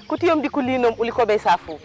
Kutiyom di kulinom uliko be safu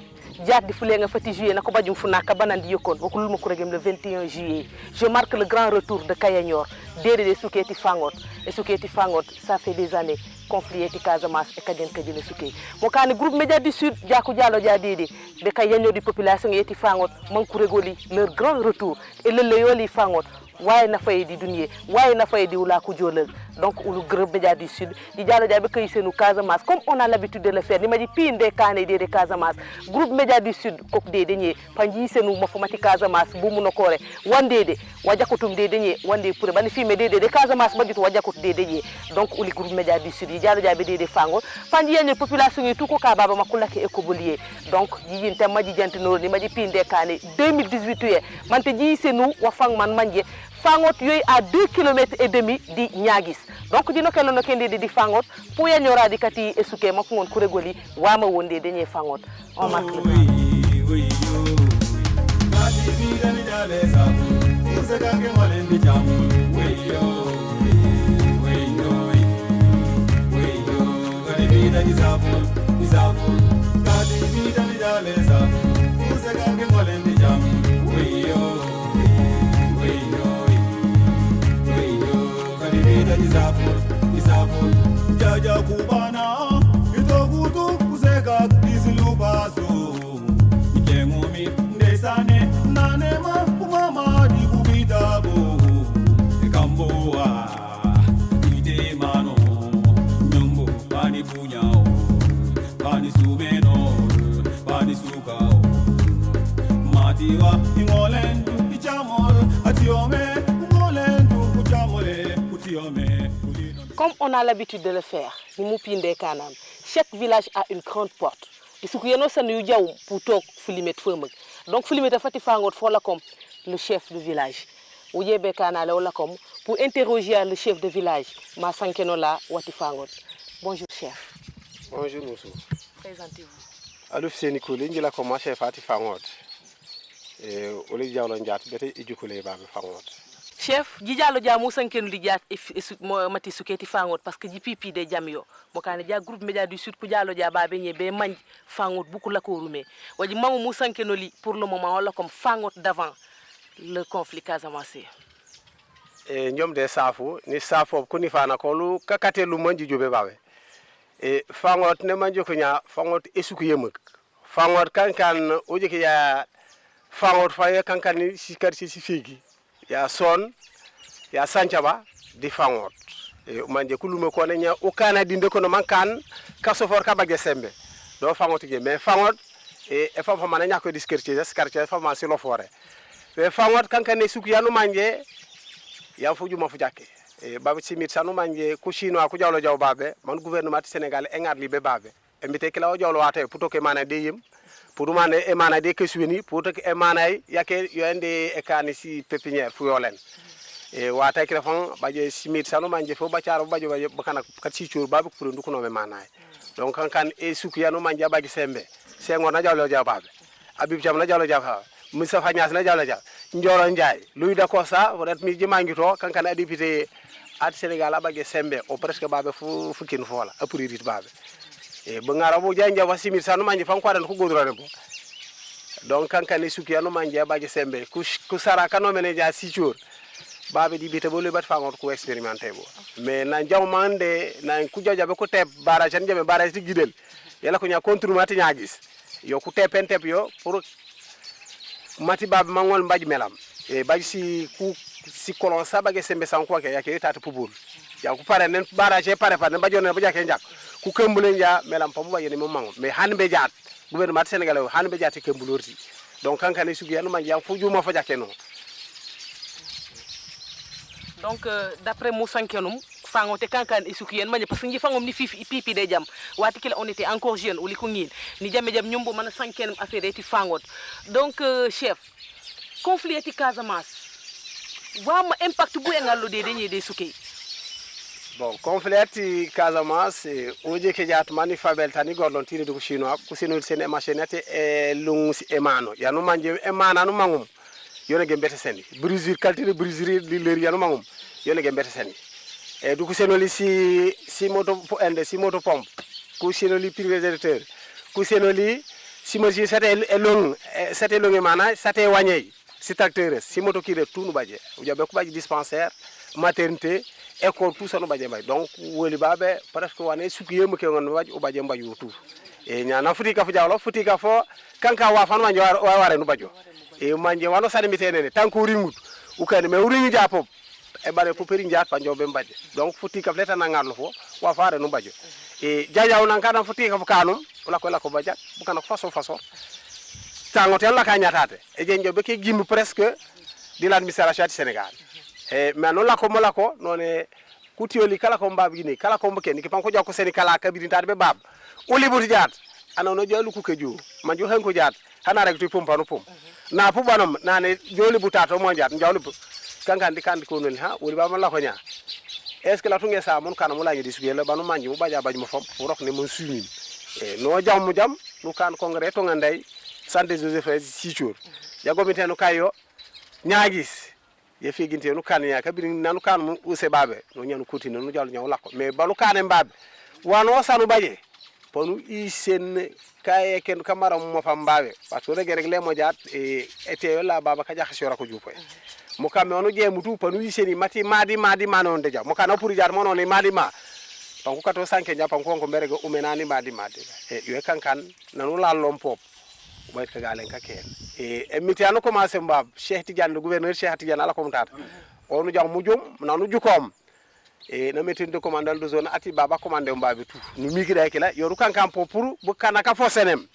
Diak Fulenga Fati juillet na ko bajum funaka banandi yokon okulul mo kuragem le 21 juillet je marque le grand retour de Kayanyor dede Souketi Fangot et Souketi Fangot ça fait des années conflit eti Casamance et kadien kadien Souketi mo kani groupe média du sud Diakou Diallo dia dede de Kayanyor di population eti Fangot man kuragoli leur grand retour et le leyoli Fangot waye na fay di dunyé waye na fay di wula ku jolal donc ulu groupe média du sud di Diallo dia be kay senu Casamance comme on a l'habitude de le faire ni ma di pinde kané de Casamance groupe média du sud kok de denye panji senu mafomati Casamance bu mu nokore wande de wajakotum de denye wande pour bani fi me de Casamance ba dit wajakot de denye donc ulu groupe média du sud di Diallo dia be de fango panji yenye population yi tout ko ka baba makulake ekobolier donc di yinte ma di jantino ni ma di pinde kané 2018 ye mante ji senu wa fang man manje Fangot yoy à 2 km et demi di Niagis donc dino kelo no kende di Fangot pour ya ñora di kati esuke mako ngon kuregoli wama wonde denye Fangot on marque Jaja kubana itogutu kuseka disilubazo ikengumi ndesane nanema kumama dikubitabo ekamboa ite mano nyombo bani punyao bani subeno bani sukao matiwa ingolendu ichamol atiome ingolendu kuchamole kutiome. Comme on a l'habitude de le faire, chaque village a une grande porte. Et ce qui est pour tout Filimet Femme. Donc Filimet a fait comme le chef du village. Pour interroger le chef de village, bonjour chef. Bonjour Moussou. Présentez-vous. Alouf Sénikouli, je l'ai commencé à faire Fangot. Et Olivier Olondiat, bête et du coulé Babe Fangot. Chef, Diallo dia mo sanken li diat mati Souketi Fangot parce que jipipi de jamio mo kan dia groupe média du sud ku Diallo dia ba beñe be manj Fangot beaucoup la ko rumé waji mamu mo sankeno li pour le moment wala comme Fangot d'avant le conflit Casamance e ñom de safu ni safo ko ni fana ko lu kakate lu manji jobe babe e Fangot ne manji ko nya Fangot esuku yemek Fangot kankan oje ki ya Fangot faye kankan ni sikar ci figi ya son ya sanchaba di Fangot e manje kulume ko nya o kana dinde ko no mankan kaso for ka bagge sembe do Fangot ge mais Fangot e fa fa mana nyako diskertie skartie fa ma silo fore e Fangot kankan ne suku yanu manje ya fuju ma fujake e babu simit sanu manje ku chinois ku jawlo jaw babe man gouvernement Sénégal engar li be babe e mbite kila o jawlo wate puto ke mana de yim pour mane e mana de kesuni pour to e mana yake yende e kani si pépinière fu yolen e wata ki refon baje simit sanu manje fo bacaro bajo bakana kat si tour babu pour nduko no me mana donc kan e suku yanu manje baji sembe sengo na jawlo jaw babe abib jam na jawlo jaw Moussa Fagnas na jawlo jaw Ndioro Ndiaye Louis da Costa wodat mi jimangi to kankan a député at Sénégal abage sembe o presque babe fu fukin fola a priorité babe e bo ngara bo janja wa simir sanu manje fan kwadan ko godorane bo donc kankane suki anu manje abage sembe ku sara kano mene ja sichur babe di bité bo le bat fangot ko expérimenter bo mais na jawmande na ku jajabe ko teb barage tan jabe barage ti gidel yala ko nya contour mati nya gis yo ku tepen tep yo pour mati babe mangol mbaji melam e baji si ku si kolon sabage sembe san ko ke yake tata pubul ya ku pare nen barage pare pa ne bajo ne baja ke njak ku kembule ja melam pamu baje ni mo mango mais hanbe jaat gouvernement sénégalais hanbe jaati kembulorti donc kankane sugi yanu man jam fu juma fa jakeno. donc d'après mo sankenum fango te kankan isuki yen manje parce que ngi fangom ni fifi pipi de jam wati kila on était encore jeune ou li ko ngin ni jamme jam nyumbo man sankenum affaire eti fangot donc chef conflit eti Casamance wama impact bu engallo de denye de suki bon conflit Casamance oje ke jaat mani fabel tani gordon tini du chinois ku sinu sen machinete e lungs e mano yanu manje e mananu mangum yone ge mbete sendi brisure qualité de brisure li leur yanu mangum yone ge mbete sendi e du ku senoli si moto ende si moto pompe ku senoli privé ku senoli si machine sate e long sate long e mana sate wagney si tracteur si moto kire tout nu badje ujabe ku badje dispensaire maternité école tout ça no badje bay donc woli babe presque wane suku yemu ke ngon badje o badje mbayu tout e nyana futi ka fu jawlo futi ka fo kanka wa fan manje ware no badjo e manje wano sane mitenene tanko ringud ukane me uringi japop e bare ko peri njaat pa njobe mbadje donc futi ka fleta na ngarlo fo wa faare no badjo e jajaw nan kadam futi ka fu kanum wala ko la ko badjat bu kana façon tangote la ka nyatate e jenjo be ke gimbu presque de l'administration du Sénégal e mais non la ko mala ko noné kutioli kala ko mbab gini kala ko mboken ki pan ko jokko seni kala kabiri tade be bab o libuti jaat anono jolu ku keju man jo hen ko jaat hana rek to pompa no pom na pu banam nane joli butato mo jaat njawlu kankan di kandi ko non ha woli ba man la ko nya est ce que la tunge sa mon kana mo la ngi disugel banu manji mo baja baji mo fam rok ne mon sumin e no jam mu jam nu kan congrès to ngandai santé Joseph Sichur jago mi tenu kayo nyaagis ye fi ginte nu kan ya kabiri nanu kan mu use babe no nyanu kutino nu jalu nyaw lakko mais balu kanem babe wano sanu baje ponu isen kaye ken kamara mo fam babe parce que reg le mo jaat e ete la baba ka jaxi ko jupoy mo kam onu je mutu ponu iseni mati madi manon deja mo kana pour jaar mono ni madi ma panku kato sanke japam ko berego umenani madi e yo kankan nanu la lompop boy ka galen ka ken e mitiano commencé mbab Cheikh Tidiane gouverneur Cheikh Tidiane ala ko mutata onu jam mujum nanu jukom e na metin de commandant de zone ati baba commandé mbabe tout nu migira kila yoru kankan pour bu kanaka fo senem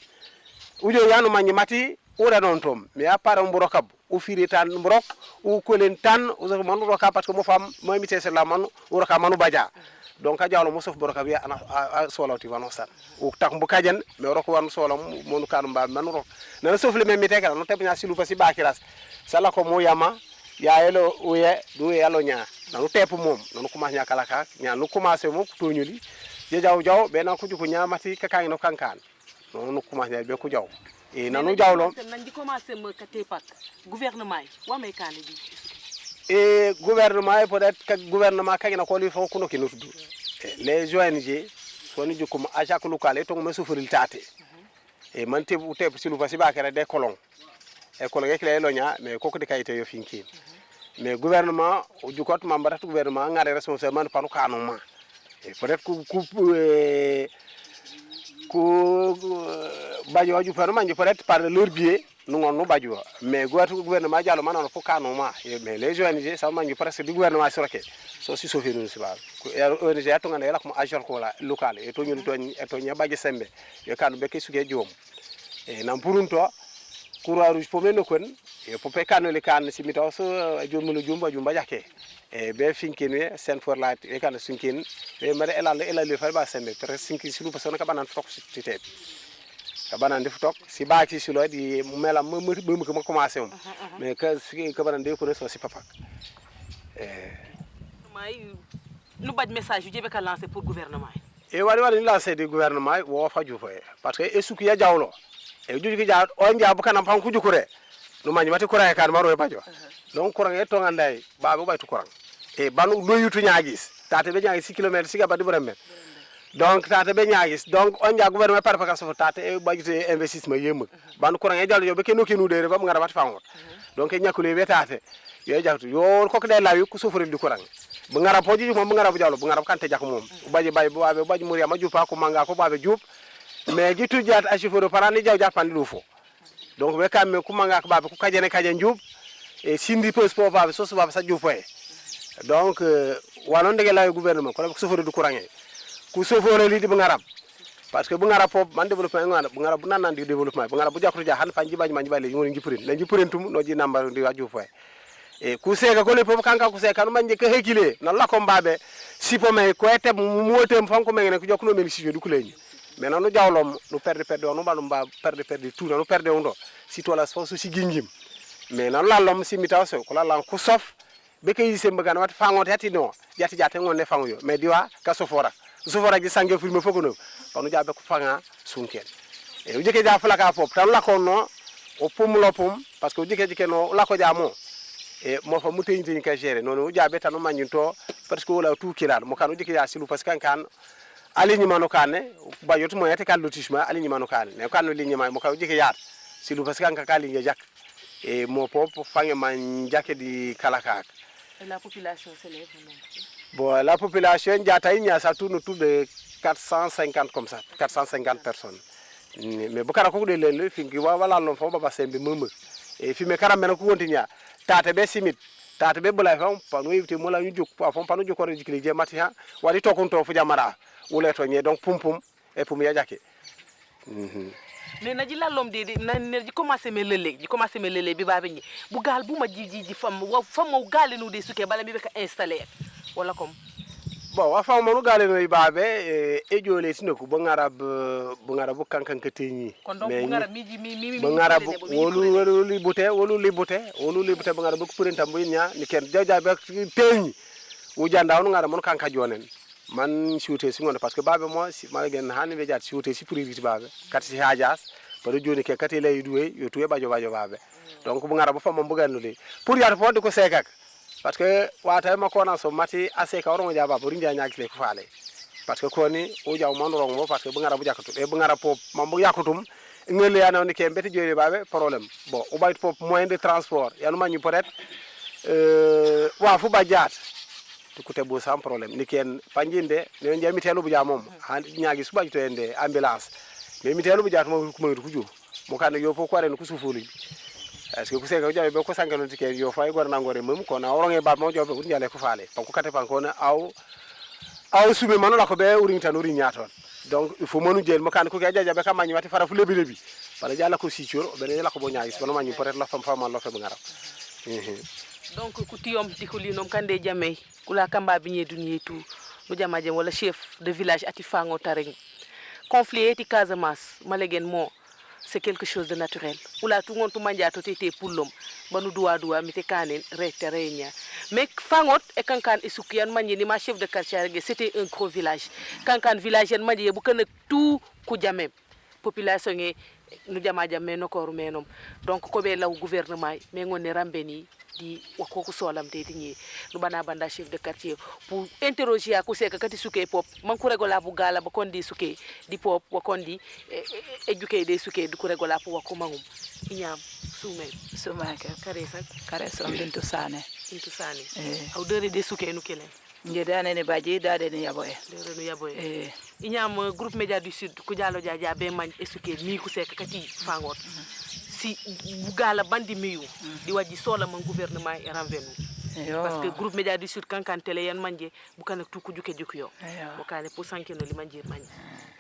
ujo yanu manyi mati ura non tom mais à part mburokab u firi tan mburok u kolen tan u so manu roka parce que mo fam mo mité sur la manu uroka manu baja donc a jawlo mo sof boroka bi ana solawti wano san u tak mbu kajen me roko wan solam monu kanu mba manu rok na sof le meme tekala no tebnya silu pasi bakiras sala ko mo yama ya elo uye du yalo nya nanu tepp mom nanu commence nya kala ka nya nu commencer mo to ñuli je jaw be na ko juko nya mati ka kay no kankan nonu commence nya be ko jaw e nanu jawlo nan di commencer me katé pak gouvernement wa may kané bi et gouvernement peut-être que gouvernement kagina ko li fo kuno kinu tuddu les ONG woni jukum à chaque local to me souffril tate e man te silu pasi ba kere de colon e colon ek le lonya mais koko de kayité yo finki mais gouvernement o jukot mambata gouvernement ngare responsable man panu kanuma e peut-être ku bajo ju par man peut-être par leur biais nous on nous bajo mais gouvernement diallo man on fo kanuma mais les ONG ça man presque du gouvernement soroke so si sofi non si ba ONG to ngane la ko agent ko la local e to ñu to e to nya baje sembe yo kanu be ke suge jom e nam purunto courant rouge po men kon e po pe kanu le kan si mito so jomulu jumba jake e be finkine sen for la e kan sinkin e mare ela le fa ba sembe presque sinki silu parce que ka banan fok ci tet ka banan def tok si ba ci silo di mela mo ko commencer mais ka banan de ko so si papa may nu baj message yu jebe ka lancer pour gouvernement e wari lancer du gouvernement wo fa ju fay parce que esuku ya jawlo e juju ki ja on ja bu kanam fan ku jukure no manyi mati kurang kan maro e bajo donc kurang e to ngandai ba bu baytu kurang e banu loyutu nyaagis tate be nyaagis 6 km siga badi borem donc tate be nyaagis donc on ja gouvernement par par so tate e bajite investissement yem banu kurang e jallo yo be kenu de bam ngara bat fangot donc e nyakule be tate yo jawtu yo ko de lawi ku sofori du kurang bu ngara poji mo bu ngara bu jallo bu ngara kante jak mom baji bay bu wabe baji muriya ma jupa ko manga ko babe jup mais gitu jaat a chauffeur parani jaw japandi do fo donc be kam ku manga ko babe ku kajene kajen jub e sindi pos po babe so babe sa jupoy donc wanon de la gouvernement ko chauffeur du courant ku sofore li di ngarab parce que bu ngarab pop man développement ngana bu ngarab nan di développement bu ngarab bu jakru ja han pan jibaji man jibale ngoni jipurin la jipurin tum no ji number di waju fo e ku sega ko le pop kanka ku sega no manje ke hekile non la ko mbabe sipo me ko ete motem fanko mengene ko jokno men sijo du kuleni mais non no jawlom no perde no balum ba perde tout no perde wondo si to la so si gingim mais non la lom si mitaw so ko la lan ku sof be kay yise mbagana wat fangote hati no jati jate ngonne fango yo mais diwa ka sofora ji sangue firme foko no panu jabe ko fanga sunken e ujike ja flaka pop tan la ko no o pum lopum parce que ujike no la ko jamo e mo fa muteñ teñ ka gérer non jabe tan magnunto parce que wala tout kiral mo kan ujike ja silu parce que kan alignement no kane ba yotu mo yete kan lotissement alignement no kane ne kan alignement mo kan ujike yaat silu parce que kan ka ligne jak e mo pop fange man jake di kalaka. Et la population s'élève non? Bon, la population, ça tourne autour de 450 comme ça, 450 personnes. Mais beaucoup de gens qui voilà l'enfant va passer un peu mieux. Et puis mes caramels qui continuent, t'as be simit, t'as be bola fam, panu éviter mola yujuk, panu juk corrige que les gens matin, ou aller toquer contre Fujamara, ou les tourner donc pum pum et pour me yajake. Mais na ji la lom de na ji commencé me lele bi baba ni bu gal bu ma ji fam mo gal no de suke bala mi be ka installer wala comme bon wa fam mo gal no babe e jole tinako bo ngarabu kankan ka teñi kon donc bu ngarab mi bo ngarabu wolu libute bo ngarabu ko purentam bo nya ni ken jawjabe teñi wu janda on ngara mon kanka jonen man shooté si ngone parce que babe mo si ma gen hani be jat shooté si priorité babe kat si hajas par joni ke kat lay duwe yo tuwe bajo babe donc bu ngara bu fam mo bugal no le pour yar fo de ko sekak parce que wata ma ko na so mati aseka woro jaba pour ndia nyaaki le ko faale parce que ko ni o jaw man rongo parce que bu ngara bu jakatu e bu ngara pop mam bu yakutum ngel ya non ke mbeti jori babe problème bon o bayt pop moyen de transport yanu mañu peut être wa fu ba jaat tukute bo sans problème ni ken panjinde ne njami telu bu jamom han nyaagi suba to ende ambulance mais mi telu bu jaat mo ko ko jo mo kan yo fo ko ren ko sufuli est-ce que ku sega jabe be ko sankano tike yo fay gor nangore mum ko na woronge ba mo jobe ko njale ko faale ko kate pan ko na aw sube manola ko be urin tan urin nyaton donc il faut monu jel mo kan ko jaja be kam wati fara fu lebi bala jala ko sicur be ne la ko bo nyaagi so ma ñu peut être la fam fama lo fe bu ngara donc ku tiyom tikuli nom kande jamay kula kamba binye duniye tout no jamaje wala chef de village ati fango tareng conflit eti Casamance malegen mo c'est quelque chose de naturel ula tout ngon to manja to tete pullom banu duwa mite kanen recte reña mais fangot e kankan isukian manje ni ma chef de quartier c'était un gros village kankan village en manje bu kana tout ku jamem population ngi nu jamaja men ko rumenom donc ko be law gouvernement mais ngone rambeni di wako solam de dinyi nu bana banda chef de quartier pour interroger ko seka kati suke pop man ko regola bu gala ba kondi suke di pop wa kondi eduke de suke du ko regola po wako mangum inyam suma ka kare so bintu sane aw dere de suke nu kelen njedane ne baji dade ne yaboye inyam groupe média du sud ko jalo jaja be man esuke mi ko seka kati fangot si bugala bandi miyu di waji sola man gouvernement e ranvenu parce que groupe média du sud kankan télé yan manje bukana tuku juke yo bukane pour sankeno li manje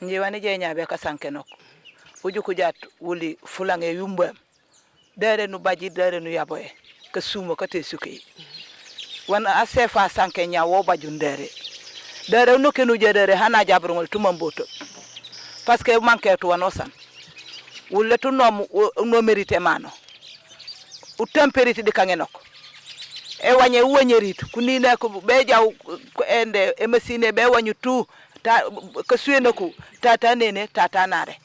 nji wani je nyaabe ka sankeno uju ku jat wuli fulange yumba dere nu baji dere nu yaboye ka sumo ka te suki wana asefa sanke nyawo baju dere no kenu je dere hana jabrongol tumamboto parce que manke to wanosan wulle to no mérité mano u temperité de kangenoko e wanye wonyeritu kunine ko be jaw ko ende e machine be wanyu tu ta ko suyenako tata nene tata nare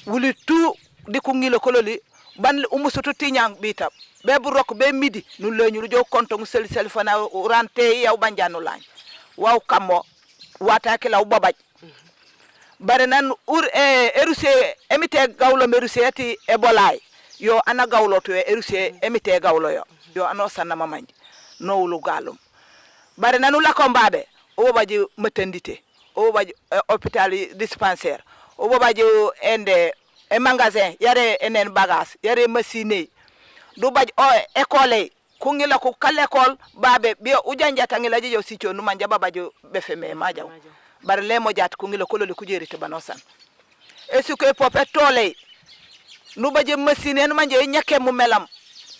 wuli tu di ko ngilo kololi ban umusutu tinyang bita be bu rok be midi nu leñu jo konto ngu sel fana rante yaw banjanu lañ waw kamo wata ke law babaj bare nan eruse emite gawlo meruse ati ebolay yo ana gawlo to eruse emite gawlo yo ano sanna mamanji no wulu galum bare nanu la kombabe o baji maternité o baji hôpital dispensaire o baji ende e magasin yare enen bagage yare machine du baji o école ku ngila ko kal école babe bi ujanja tangila jijo sicho nu manja babajo befeme majaw bar le mo jat ku ngilo kololi ku jeri te banosan e suke popé tolé nu baje machine en manje ñaké mu melam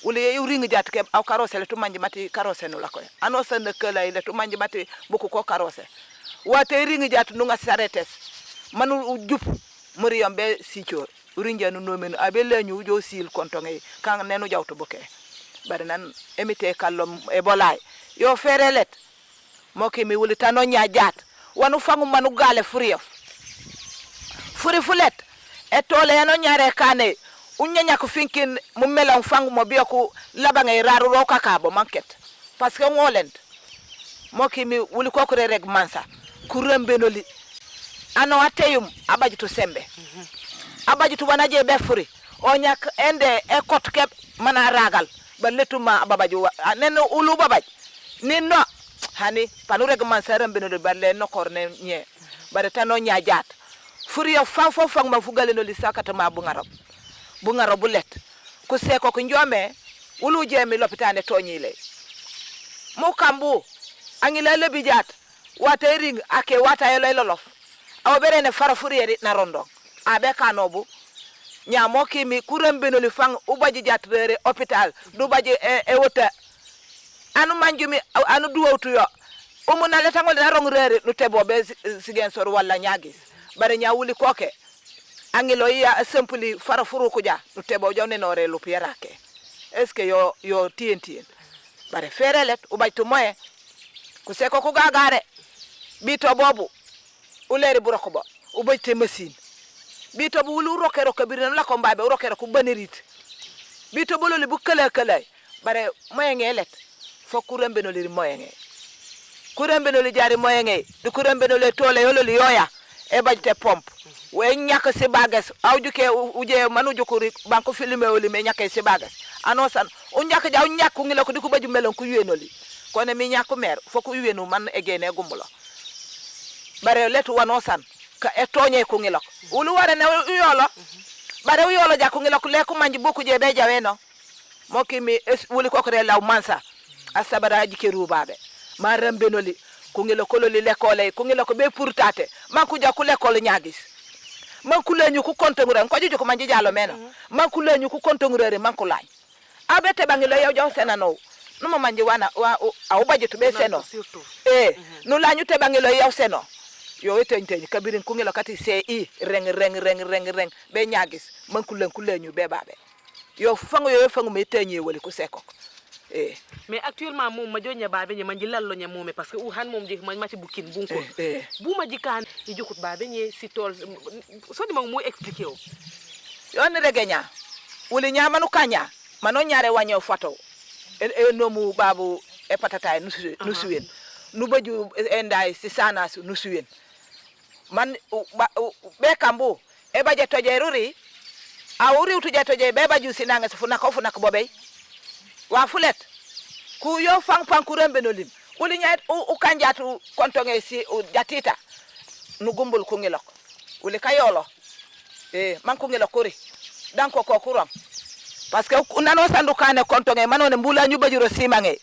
wala e ringi jat ke aw carrosse le to manje mati carrosse no la koy anosa ne kala ile to manje mati buku ko carrosse wate ringi jat nu nga saretes manu jup muri yambe sichor urinja nu nomen abe leñu jo sil kontonge kan nenu jawto boke bare nan emite kallom e bolay yo ferelet mo ke mi wuli tano nya jat wanu fangu manu gale furi fulet e tole yano nyare kane unyanya ko finkin mu melan fangu mo biyo ko labangay raru ro kakabo manket parce que ngolent mo ke mi wuli ko ko reg mansa ku rembenoli ano ateyum abaji to sembe abaji to wanaje be furi o nyak ende e kot kep mana ragal ba letuma babaji nen ulu babaj ni no hani panu reg mansa rembenoli balle no korne nye bare tano nya jat furi yo fam ma fugale no li sakata ma bu ngaro bu let ku seko ko njome ulu jemi lopitane tonyile mo kambu angila lebi jat wata ring ake wata yelo lolof aw berene fara furieri na rondo abe kanobu nyamo kimi kurembeno li fang ubaji jat rere hôpital du baji e wota anu manjumi anu duwtu yo umuna letangol na rong rere nu tebo be sigen sor wala nyagis bare nyawuli koke angilo ya simply fara furu kuja nu tebo jawne no re lu pierake est-ce que yo tien bare ferelet ubaji to moye ku seko ku gagare bito bobu uleri burokoba ubayte machine bito bu wulu rokero kabirina la ko mbabe rokero ku banerit bito bololi bu kala bare moyenge let fo kurembe no leri moyenge kurembe no li jari moyenge du kurembe no le tole yololi yoya e bajte pompe we ñaka ci bagas awjuke uje manu jukuri banko filmé woli me ñaka ci bagas anosan o ñaka jaw ñakku ngila ko diku baju melon ku yenoli kone mi ñakku mer foko yenu man e gene gumbulo bare letu wanosan ka e toñe ko ngila wulu wara ne yolo bare yolo jakku ngila ko le ko manji boku je be jaweno mo kimi wuli ko re law mansa asabara jike rubabe ma rembenoli ko ngila ko loli lekole ko ngila ko be pourtate man ku jakku lekole ñagis man ku leñu ku kontongure ko juju ko manji jalo meno man ku leñu ku kontongure man ku lañ abete bangilo yow jaw senano numa manji wana aw bajetu be seno no lañu te bangilo yow seno yo etenteñ kabirin ku ngilo kati ci reng be ñagis man ku leñu be babe yo fangu me teñe wali ku sekok mais actuellement mom ma jonya babe ñe manji lallo ñe momé parce que u han mom di man mati bukin bunko bu ma jikan ni jukut babe ñe ci tol so di mo expliquer o yon regenya wuli ñamanu kanya mano ñaare waño fato e nomu babu e patata nu suwen nu baju enday ci sana nu suwen man be kambu e baje toje ruri awuri utuje toje be baju sinanga fu nak bobey wa fulet ku yo fang ku rembe no lim wuli ñay u kanjatu kontonge si jatita nu gumbul ku ngilok wuli kayolo man ku ngilok kuri danko ko kuram parce que nano sandu kane kontonge manone mbula ñu bajuro simange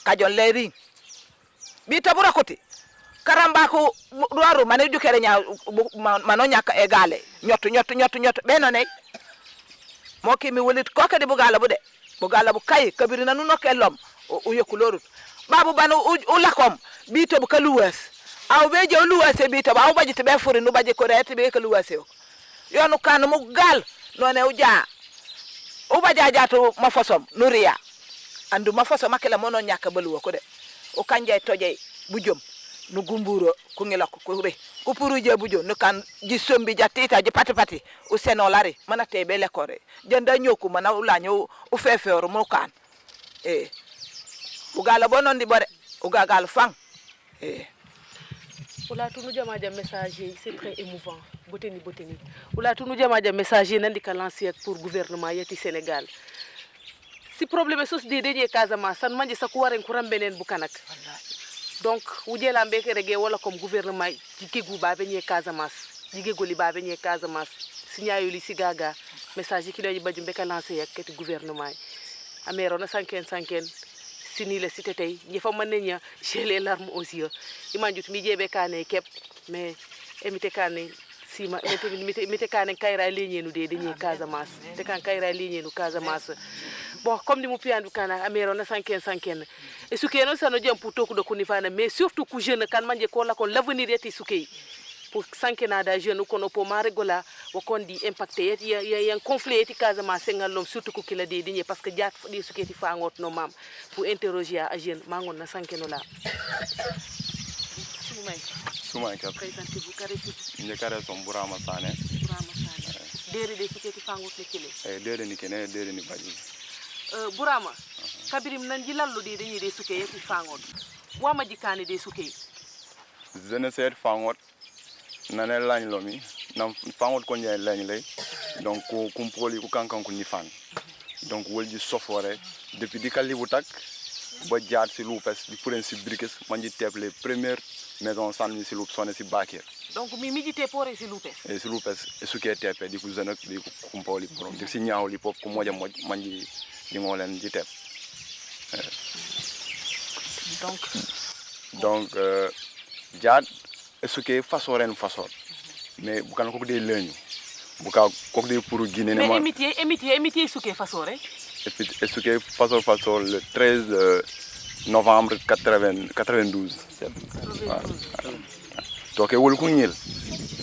kajon le ring bi tabura koti karamba ko doaru mané jukere nya mano ñaka e gale ñottu be no ne mo kimi wulit ko kadi bu gala bu de bu gala bu kay kabiri nanu nokelom o yokulorut babu banu u lakom bi to bu kaluwas aw be je luwase bi to aw baji to be furi nu baji ko rete be kaluwase yonu kan mu gal no ne uja o bajajato mafosom nuria andu mafoso makela mono ñaka baluwa ko de o kanje toje bujum nu gumburo ku ngila ko be ku puruje bujum nu kan ji sombi jatita ji pati o seno lari mana tebe le kore jenda nyoku mana ulanyo o fefeoro mo kan o gala bonon di bore o gagal fang Ola tunu jama ja message c'est très émouvant boteni Ola tunu jama ja message nandi ka lancer pour gouvernement yati Sénégal si problème sos de deje Casamance san manje sa ko waren ko rambenen bu kanak donc wujela mbeke rege wala comme gouvernement jigegu babe ñe Casamance jigegu li babe ñe Casamance signaayu li sigaga message ki do baju mbeka lancer yakati gouvernement amero na sanken sini le cité tay ñi fa man ña j'ai les larmes aux yeux imanjut mi jebe kané kep mais emite kane sima mite kane kayra leñenu de dañi Casamance te kan kayra leñenu Casamance bon comme ni mu piandu kana amero na sanken e sukeno sano jam pour toku de kunifana mais surtout ku jeune kan manje ko la ko l'avenir yeti sukei pour sankena da jeune ko no po maregola wakon di impacté ya conflit yeti Casamance ngalom surtout ko kila de dañi parce que jaat di suketi fa ngot no mam pour interroger a jeune mangon na sankeno la Soumay Kap. Présentez-vous carré Nje kare son Burama Sané. Burama Sané. Dere de suketi fa ngot ne kile. Dere ni kene dere ni baji. Burama kabirim nan jilallo de dañi de suke yeti fa ngot wama jikani de suke Zene set fangot nane lañ lomi nam fangot ko ñay lañ lay donc ko kumpoli ko kankan ko ni fan donc wolji sofore depuis di kalibu tak ba jaar ci loupes di puren ci briques man ji tep les premières maisons sanni ci loup sonné ci bakir donc mi mijite pore si loupes e ci loupes e suke tepe di ko zenak di ko kumpoli borom di ci ñaawli pop ko moja moj man ji di ngolen ji tep donc jaar e suke façon ren façon mais bu kan ko de leñu bu ka ko de pour guiné mais ma émitier suke fasore et suke façon le 13 novembre 92 to ke wol ko ñil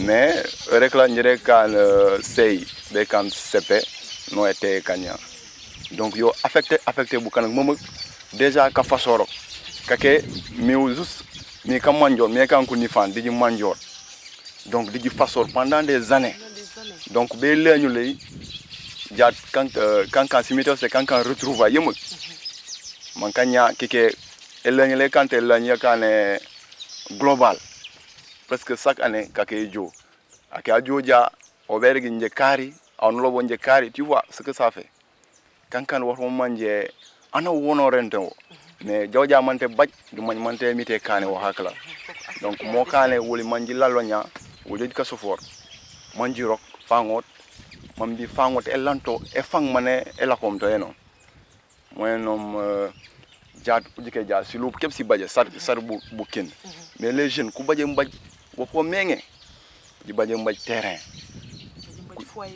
mais rek la ñere kan sey be kan sepe no été kanya donc yo affecté bu kan mom déjà ka fasoro kake mi juste mi kam manjor mi kan ko ni fan di manjor donc di fasor pendant des années donc be leñu lay jaat quand simito c'est quand retrouva yemu man kanya kike leñu lay quand leñu yakane global presque chaque année kake jo aka joja o bergi nje kari on lobo nje kari tu vois ce que ça fait quand wax mo manje ana wono rento mais jawja mante baj du man mante mité kané wo hakla donc mo kané woli manji lalonya woli ka sofor manji rok fangot mambi fangot elanto e fang mané e la komto eno moyenom jaat ujike ja si loop kep si baje sar bu ken mais les jeunes ku baje mbaj wo ko mengé di baje mbaj terrain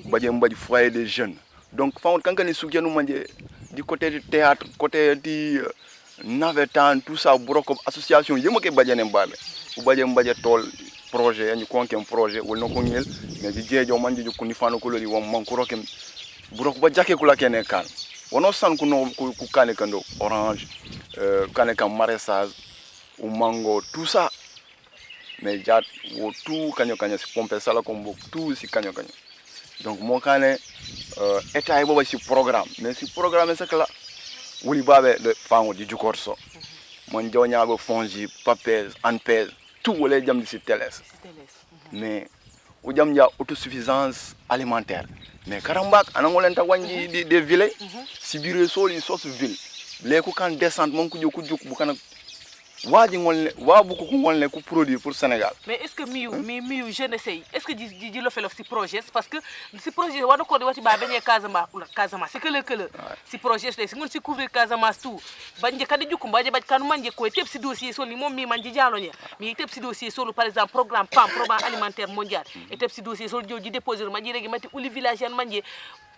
baje mbaj foyer des jeunes donc fangot kankani sugenu manje du côté du théâtre côté du navetan tout ça broko association yemake bajane mbabe u baje mbaje tol projet ñu konkem projet wol nako ngel mais di jeejo manji ku ni fano ko lori won man ko rokem broko ba jaké ku la kene kan wono san ku no ku kané kando orange kané kam maraîchage ou mango tout ça mais jat wo tout kanyo si pompe sala ko mbok tout si kanyo donc mo kané état yi boba si programme mais si programme c'est que là wuli babe de fango di jukorso mon jonya bo fonji papel anpel tout wala jam di ci teles mais o jam ja autosuffisance alimentaire mais karambak anangolen ta wanji des villes si biro soli sos ville les ko kan descente mon ko juk bu kan waji ngolne wabu ko ngolne ko produire pour Sénégal mais est-ce que miu je ne sais est-ce que di lo fait si projet parce que si projet wado ko wati ba beñe Casamance c'est que le si projet c'est ngon si couvrir Casamance tout banje kadi jukum baje baj kanu manje ko tep si dossier so li mom mi manje jalonya mi tep si dossier so par exemple programme PAM programme alimentaire mondial et tep si dossier so joji déposer maji regi mati uli village en manje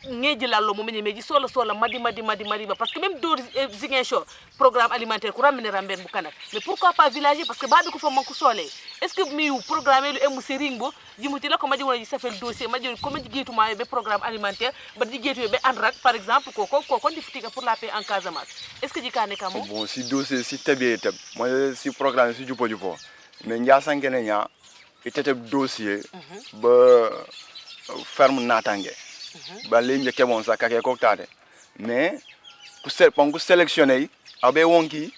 ngeji lallo mo meji solo madi ba parce que même do Ziguinchor programme alimentaire ko ramine ramben bu kanak mais pourquoi pas villager parce que babe ko fa manko solé est-ce que mi programme lu emu seringbo jimuti la ko maji wona sa fel dossier maji ko maji getuma be programme alimentaire ba di getu be andrak par exemple ko di futika pour la paix en Casamance est-ce que jikane kamo bon si dossier si tabe tab moi si programme si jupo mais ndia sankene nya itete dossier ba ferme natangue ba lemje kebon sa kake ko tade mais ku sélectionner abe wonki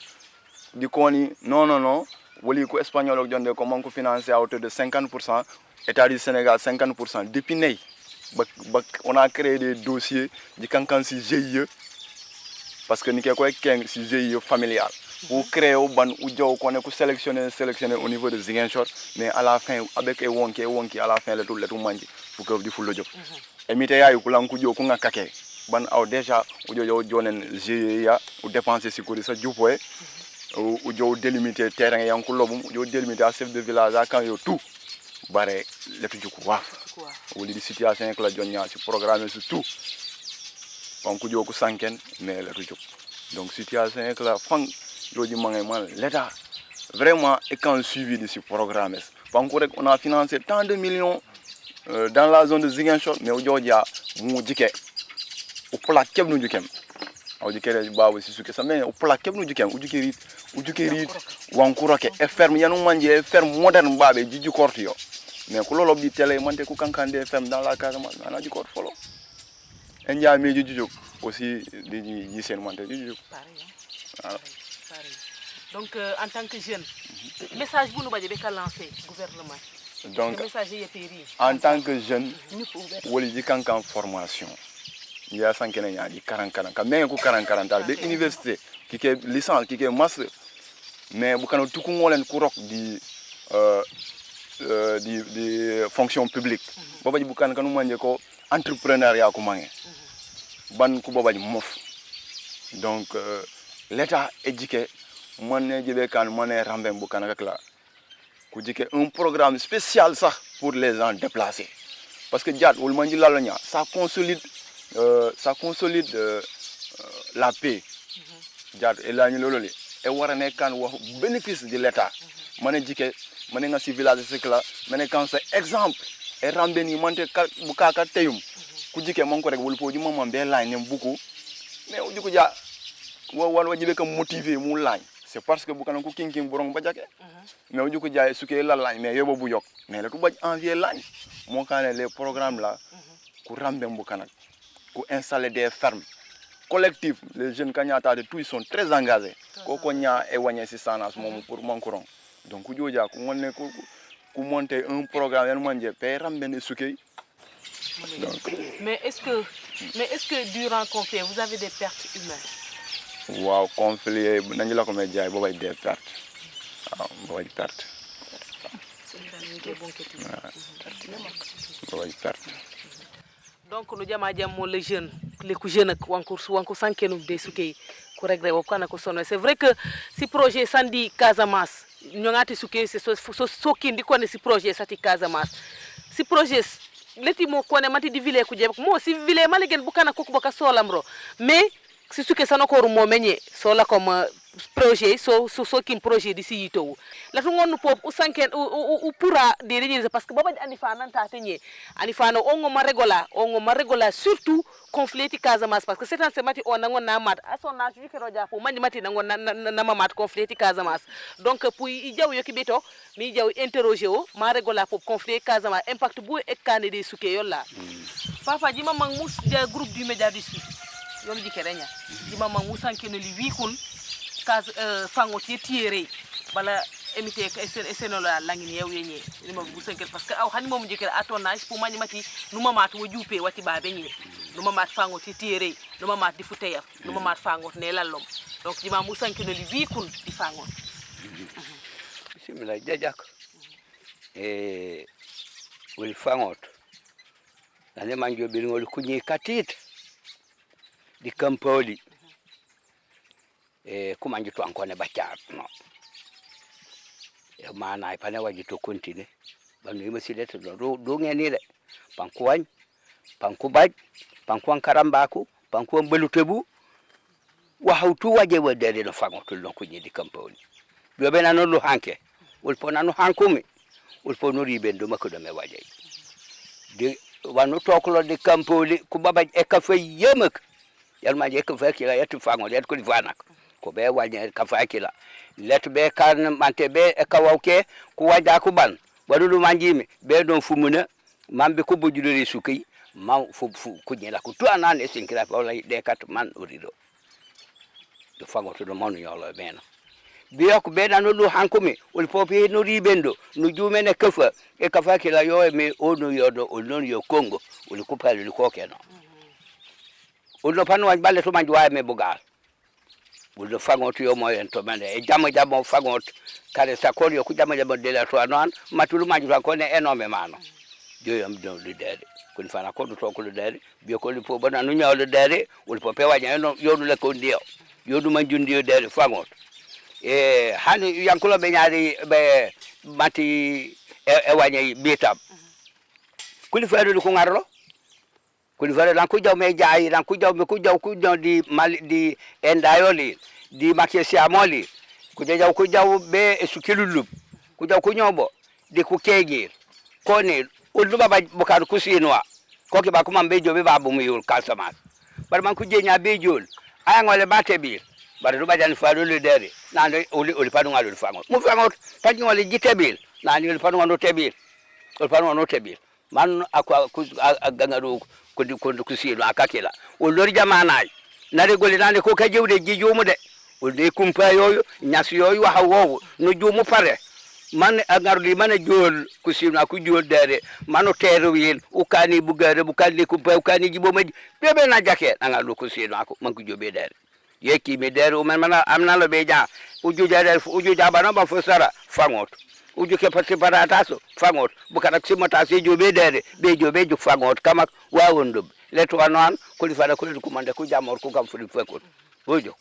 di koni non woli ko espagnol ok jonde ko manko financer à hauteur de 50% état du Sénégal 50% depuis ney ba on a créé des dossiers di kankan si GIE parce que ni ke ko keng si GIE familial pour créer au ban ou jow ko ne ko sélectionner au niveau de Ziguinchor mais à la fin avec e wonki à la fin le tout manji pour que di fulo job emite yayu kulanku jo ko ngakake ban aw déjà o jo jonen GIA ou dépenser ci ko sa jupoé ou jo délimiter terrain yanku lobum jo délimiter chef de village kan yo tout bare letu juk waf woli di situation ko la jonya ci programme surtout on ko joku sanken mais letu juk donc situation ko la fang loji mangay man l'état vraiment est quand suivi de ce programme panko rek on a financé tant de millions dans la zone de Ziguinchor mais o jodja mu jike o plaque kebnu jukem o jikere babu sisuke sa mais o plaque kebnu jukem o jikeri wankuroke e ferme yanu manje ferme moderne babe jiju korti yo mais ko lolo bi télé monté ku kankande ferme dans la Casamance na ji kort folo en ja mi jiju aussi di ji sen monté jiju pareil. Donc en tant que jeune message bu nu baje be ka lancer gouvernement donc message yeperi en tant que jeune woli di kankan formation ya sankene nya di 40 ka mais ko 40 dal be université qui est licence qui est master mais bu kanu tuku ngolen ku rok di fonction publique bobaji bu kan kanu manje ko entrepreneuriat ko mangé ban ku bobaji mof donc l'état éduqué moné jebe kan moné rambe bu kan ak la ku jike un programme spécial ça pour les gens déplacés parce que diat wol manji lalo nya ça consolide la paix diat et la ñu lololi e wara nekan wax bénéfice de l'état mané jike mané nga ci village c'est là mané kan c'est exemple e rambe ni monte bu kaka teyum ku jike mon ko rek wol poji mom be lañ nem buku mais o jiko ja wal wajibe kam motiver mu lañ c'est parce que bu kan ko kinking borong ba jake mais o jiko jaay suké la lañ mais yobo bu yok mais la tu baj envier lañ mon kané les programmes là ku rambe bu kanak ku installer des fermes collectifs les jeunes kanyata de tout ils sont très engagés koko nya e wagné ci sanas mom pour mon courant donc ku joja ku wonné ku monter un programme yan manje pay rambe ne suké donc mais est-ce que durant le conflit vous avez des pertes humaines? Wow, conflit nañu la ko may jaay bobay des pertes waaw bobay perte bobay perte donc no jama jammo les jeunes wanko sankenu de suke ko regre wo kana ko sono c'est vrai que si projet sandi Casamance ñongati suke c'est so kindi ko ne si projet sati Casamance si projet leti mo ko ne mati di ville ku jeb mo si ville malegen bu kana ko boka solamro mais si suke sanoko mo menye so la comme projet so kin projet d'ici yito la to ngonu pop u sanken u pura de reñir parce que baba andi fa nan ta tenye ani fa no ongo ma regola surtout conflit ti Casamance parce que c'est en semati on nango na mat aso na juke roja po mandi mati nango na mat conflit ti Casamance donc pour i jaw yoki beto mi jaw interroger o ma regola pop conflit Casamance impact bu e kane de suke yolla papa jima mang mus ja groupe du média du sud yolu jikerenya jima mang musankeno li wikun kaz fango tiere bala emité ko eseno la langini yewenye ni ma busenkel parce que aw hani mom jikere atonage pour mani mati numa mat wo jupe wati babe ni numa mat fango tiere numa mat di futeya numa mat fango ne lalom donc jima musankeno li wikun di fango bismillah jajak wol fangot ane manjo bi ngol kunyi katit di kampoli kuma njitu ankone bachat no e mana ay pane waji to continue banu yima silete do ngeni de pankuwan pankubaj pankuwan karambaku pankuwan belutebu wa hawtu waje wadere no fangotul no kunyi di kampoli do be nanu lu hanke ul ponanu hankumi ul ponuri bendo makodo me waje de wanu toklo di kampoli ku babaj e ka fay yemak yalma je ka fakira yatu fango de ko divanak ko be wanya ka fakila let be kan mante be e ka wawke ku wajja ku ban wadulu manjimi be don fumuna mambe ko bojudori sukai ma fu ku nyela ku to anane sinkira wala de kat man urido do fango to do monu yolo beno biya ku be nanu lu hankumi ul popi no ribendo no jumene kafa e ka fakila yo me onu yodo onon yo Congo ul ku pale ko keno ulo panu waj balle to manji way me bugal ulo fangot yo mo en to mende e jamo fangot kare sakol yo ku jamo de la to anan matulu manji ko ne enome mano joyam do lu dede kun fana ko do to ko lu dede bi ko li po bana nu nyaw lu dede ul po pe wanya no yodu le ko ndio yodu manji ndio dede fangot hani yankulo be nyaari be mati e wanya bitam kuli fere ko ngarlo kuli fere lan ku jaw me jaay lan ku jaw di mali di endayoli di makesia moli ku jaw be sukilulub ku jaw ku nyobo di ku kegir koni ulu baba bukar ku sinwa ko ke ba kuma be jobe babu mu yul kalsamat bar man ku jenya be jol aya ngole bate bir bar du bajan falu le dere nan uli padu ngalu fangot mu fangot tan ngole jitebil nan uli padu ngano tebil uli padu ngano tebil man akwa gangaru ko ku sinwa akakela ulori jamanay nare gole nan ko ka jewde jijumu de ulde kumpa yoyo nyasi yoyo wa hawo no jumu pare man agarli man jol kusina ku jol dere mano terwil ukani bugare bukali kumpa ukani jibo ma bebe na jake anga lu kusina ko man ku jobe dere yeki me dere man amna lo beja uju dere uju jabana ba fosara fangot uju ke pati parataso fangot bukara simata se jobe dere be jobe ju fangot kama wawondo leto anan ko li fara ko li kumande ku jamor ku kam furi fekot bojo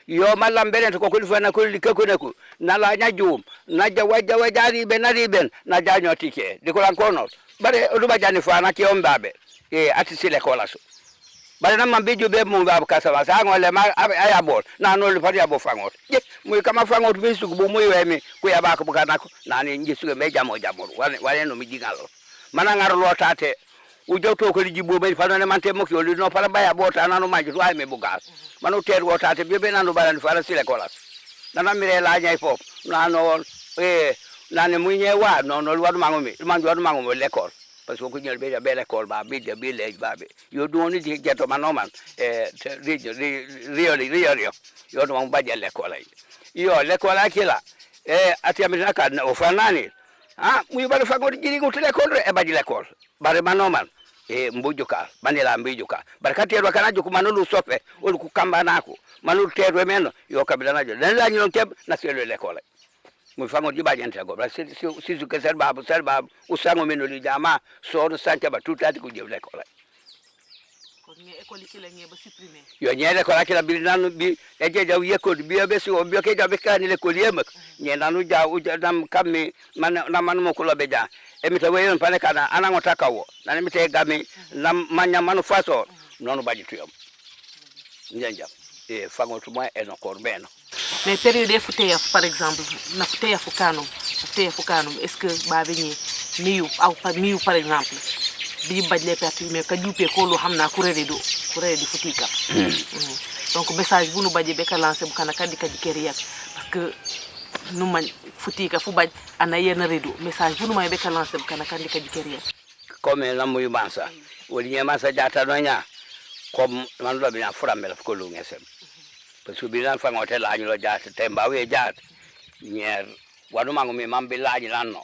yo malam benen ko ko fana ko li ko neku na la nyajum na jawajari benari ben na janyo tike de ko lan kono bare o duba jani fana ki ombabe ati sile ko laso bare na mambe jobe mo bab kasaba sa ngole ma aya bol na no le fari abo fangot je muy kama fangot be su bu muy wemi ku ya ba ko bukana ko na ni ngi su me jamor wale no mi jingalo mana ngar lo tate u jawto ko li jibo be fana man te mo ko li no pala baya bota nanu maji to ay me bugal manu ter wotate bebe nanu balan fala sile kolas nana mire la nyai fop nano nane munye wa no wadu mangomi man wadu mangomi l'école parce que ko nyel be be l'école ba be lej ba be yo doni di jeto manoman rio yo do man baje l'école ay yo l'école akila ati amina ka o fanani muy bari fa ngodi jiri ko l'école e baje l'école bare manoman mbujuka bandela mbujuka barkati ero kana joku manulu sofe ol ku kamba nako manulu terwe meno yo kabila najo den la nyon keb na selo l'école mu fango di bajente go bra si su ke serba usango meno li jama so do sanke ba tutati ku jew l'école ko ni école ki la ñe ba supprimer yo ñe l'école ki la bi nanu bi e je jaw yekod bi be si o bi ke jaw be kani l'école yemak ñe nanu jaw dam kammi man mo ko lobe ja emita weyon pane kana anango takawo nane mite gami nam manya manufaso nonu baji tuyom njanja fango to moi eno korbeno mais période e futeya par exemple na futeya fukano est-ce que babe ñi miyu aw pa miyu par exemple bi badle pertu mais ka jupe ko lo xamna ku rede futika donc message bu nu baje be ka lancer bu kana kadi keriyak parce que nu man futika fu baj ana yena redo message bu nu may be ka lancer bu kana kadi keriyak comme la muy mansa woli nyama sa jata no nya comme man lo bi na furambe la ko lu ngesem parce que bi na fa ngotel la ñu lo jata temba we jat nyer wadu mangu mi mambe la ñu lanno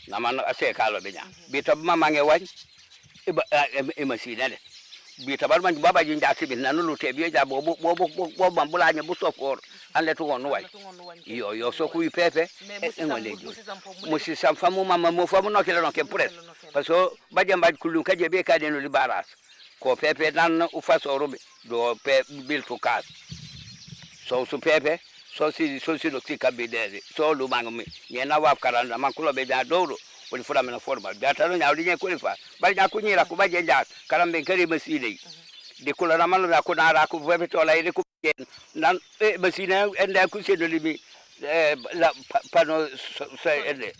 na man ase kalo be nya bi to mama nge wañ e masinale bi tabar man baba ji ndati bi nanu lu tebi ja bo bambula nya bu sofor ande to wonu way yo so ku pepe e ngole jo musi sam famu mama mo famu no kele no ke pres parce que baje mbaj kullu kaje be ka denu li baras ko pepe nan u faso robe do pe bil to kas so su pepe so si do tika be dere so lu mangami nyena waf karanda mankulo be ja dowdo woni fura mena formal data no nyaawdi nyen ko lifa bari ja ko nyira ko baje jaat karambe kari masile de ko la man la ko na ra ko bebe to lay de ko nan masine ende ko sedo limi la pano so ende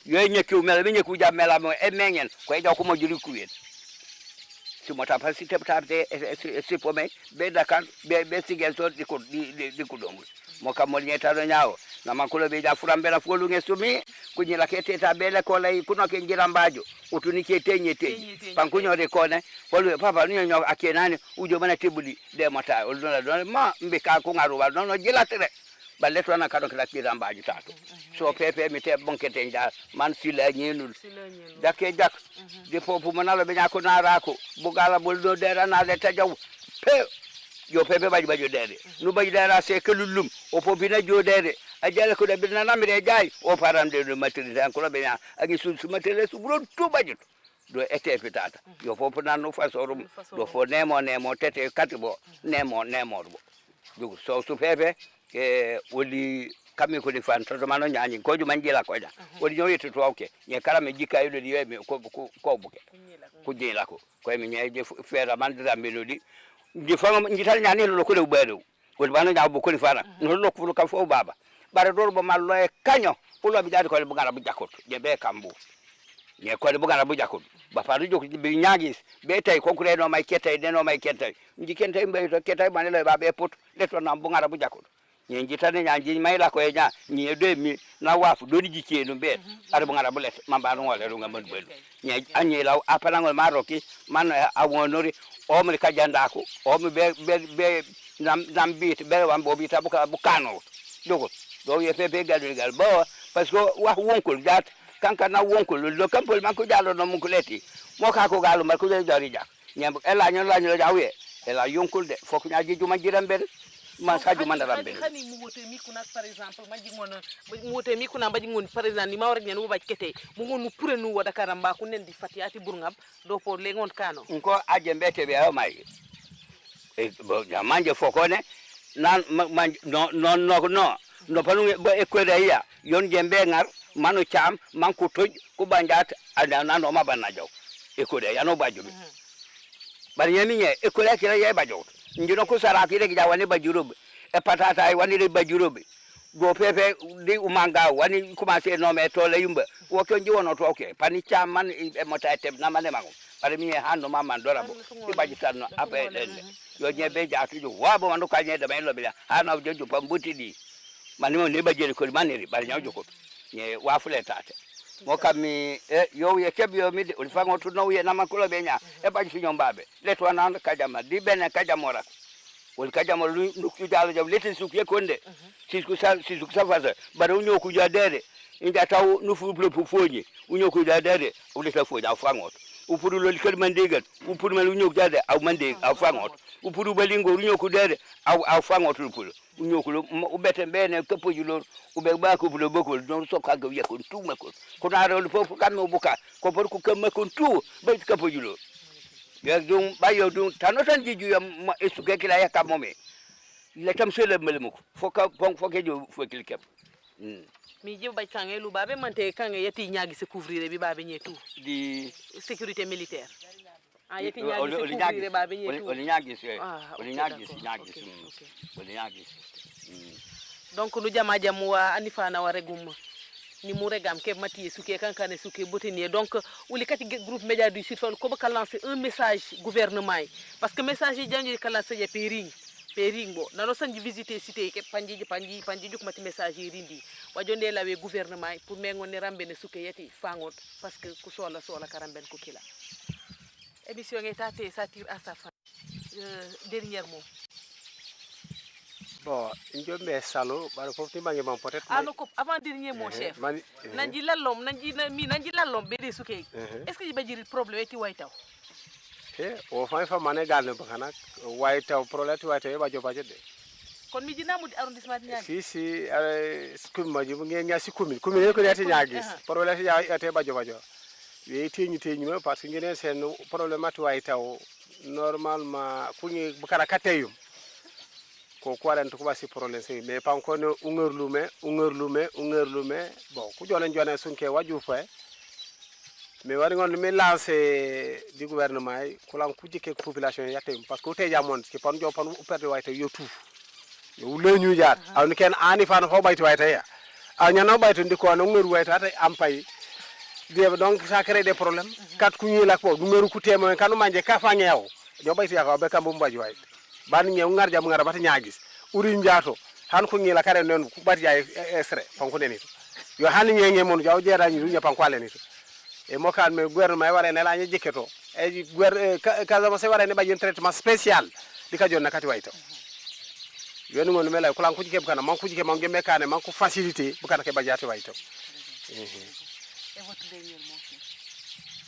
yo nyeku mela be nyeku ja mela mo mengen ko e ko mo juri ku yen si mo ta pasi te tabte si pome be dakan be sigel so di ko dongu mo kam mo nyeta do nyaawo na makulo be ja furambe la folu ngesumi kunyila kete ta bele ko lay kuno ke ngira mbajo utunike tenye pankunyo de kone polu papa nyo akenani ujo bana tibuli de mata oldo don ma mbe ka ko ngaru wa non jilatre balle to na kado kala kira mbajo tato so pepe mi te bonkete nja man sila nyenul dake jak de popu manalo be nyako na rako bugala boldo de na de tajaw pe yo pepe bajo dere nu bajo dere se kelulum o popina jo dere ajala ko de binana mi jay o parande de matériel an ko be nya agi su matériel su bro to bajo do ete pitata yo popo nanu fasorum do fo nemo tete katibo nemo bo do so su pepe woli kami ko di fan to mano nyaani ko ju manjila ko da wodi nyoy to oke ye kala me jika yudo di me ko buke ku jila ko mi nyaay je fera man da melodi di fa ngital nyaani lo ko le beedo wodi bano nyaa bu ko di fana no lo ko ka fo baba bare dor bo mallo e kanyo ulo bi jadi ko le bugara bu jakot je be kambu ye ko le bugara bu jakot ba faru jok bi nyaagis be tay ko kure no may ketay de no may ketay ngi kentay mbay to ketay manelo ba be put le to nam bugara bu jakot nyi tane nyanji may la ko e nya nyi de mi na wafu do di jike no be ar bugara bu let mamba no wala ru ngam bel nyi anyi law apalangol maroki man awonori o mi ka jandako o mi be nam bit be wan bo bita bu kano dogo do ye pepe gal bo parce que wa wonkul dat kanka na wonkul lo kampol man ko jalo no mun ko leti mo ka ko galu mar ko jari jak nyam ela nyon la nyon jawe ela yonkul de fok nyaaji juma jiram ben ma saju mandaram ben khani mu wote mi kuna par exemple maji ngona mu wote mi kuna maji ngon par exemple ni ma war nyen wo kete mu ngonu pure nu woda karamba ku nen di fatiati burngam do por le ngon kano ko aje mbete be o may e bo manje fokone nan no panu ba ekwereya yon jembe ngar manu cham man ko toj ko banjat ada nano mabana jaw ekwereya no baju bari yemi nye ekwereya kira ye baju njino ko sara kire gija wani bajurub e patata ay wani le bajurub go pepe di umanga wani commencer no me to le yumba wo ko nji wono to okay pani cham man e mota teb na mane mango bari mi hando mama ndora bo ti bajitan no ape den yo nyebe jaatu jo wabo mando ka nyede bay lobila hana jojo pambuti di mani mo ne bajere ko maneri bari nyaw joko nye wafule tate mo kami yo ye kebyo mi ulifango tu no ye na makulo benya e baji fi nyombabe leto na kajama di bene kajamora wol kajama lu ku jalo jam leti su ke konde sisku sa faza bari unyo ku jadere inja taw nu fu ple fu fonye unyo ku jadere uleta foja afango upuru lo likal mandegal upuru mal unyo jade aw mande afango upuru balingo unyo ku dere aw fango upuru unyokulo ubete mbene topo julo ubegba ko bulo bokol don so ka go yakon tu makol ko na ro fofu kam ubuka ko por ku kam makon tu be ka po julo ya dum bayo dum tanotan jiju ya esuke kila ya kamome le tam sele melmuko foka foke jo fokil kep mi jiba bay kange lu babe mante kange yati nyaagi se couvrir bi babe ñetu di sécurité militaire yati nyaagi babe ñetu oli nyaagi donc nu jama jam wa anifana wa regum ni mu regam ke mati suke kankane suke botini donc uli kati groupe média du sud ko ba lancer un message gouvernement parce que message jangi kala seje pering bo nano sanji visiter cité ke panji juk mati message rindi wajonde lawe gouvernement pour mengo ne rambe ne suke yati fangot parce que ku sola karamben ko kila émission ngetate ça tire à sa fin dernier mot. Bon, njombe salo bara fofti mangi man peut-être no ko avant dernier mot chef nanji lalom be de suke est-ce que jiba jiri problème ti waytaw o fa mané galne bakana waytaw problème ti waytaw ba joba jede kon mi dina mu arrondissement Niague si skum ma jibu ngi nya si commune ko yati Niague problème ya yate ba joba jo we teñu parce que ngene sen problème ti waytaw normalement kunyi bukara kateyum ko kwaren to ko basi problème c'est mais pas encore ungerlume bon ku jone sunke waju fa mais wari ngon mi lancer du gouvernement ko lan ku jike population yatte parce que te jamon ci pan jo pan perde wayte yo tout yo leñu jaar aw ni ken ani fa no bayte wayte ya aw nyano bayte ndiko no ngeru wayte ata ampay donc ça crée des problèmes kat ku ñi lak bo ngeru ku témo kanu manje ka fa ngeew jo bayte ya ko be kam bu mbaji wayte ban ñew ngar jam ngara bata ñaagis uri njaato han ko ngila kare non ku bati ay estre fanko denito yo han ngenge mon jaw jeera ñu ñepan ko alenito e mo kan me gouvernement wara ne la ñi jiketo e Casamance wara ne ba yon traitement spécial di ka jonna kati wayto yoni ngon me lay ko lan ko jike kana man ko jike man gembe kane man ko facilité bu kana ke ba jati wayto et votre dernier mot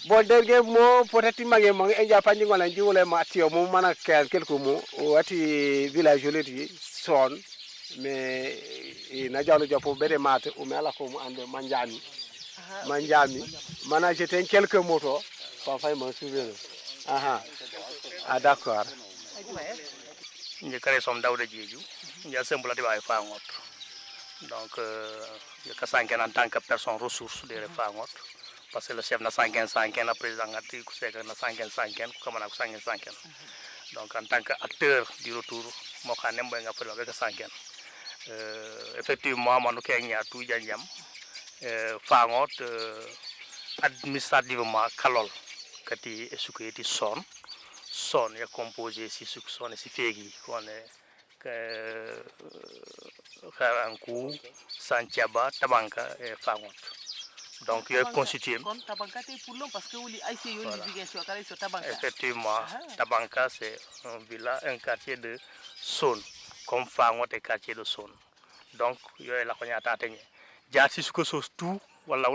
bon dernier mot peut-être mangi mangi e japandi ngona jiwole ma tio mo mana quelques mots wati village leti son mais na jawlo jopo bere mate o mela ko mo ande manjami mana j'étais quelques mots to fa fay ma souvenir d'accord nje kare som dawda jeju nja sembula de bay fa ngot donc ka sanken en tant que personne ressource de Fangot parce que le chef na sanken le président ngati ku seka na sanken ku kamana ku sanken donc en tant que acteur du retour mo xane mboy nga fele avec sanken effectivement manu Kenya tout janjam Fangot administrativement kalol kati esuketi son est composé si son et si fegi qu'on est Karankou, Santiaba, Tabanka et Fangot. Donc il est constitué. Tabanka est pour l'homme parce que vous avez Tabanka. Effectivement, Tabanka c'est un village, un quartier de Son, comme Fangot est quartier de Son. Donc il y a la cognac atteigné. Jati ce que sos tout, voilà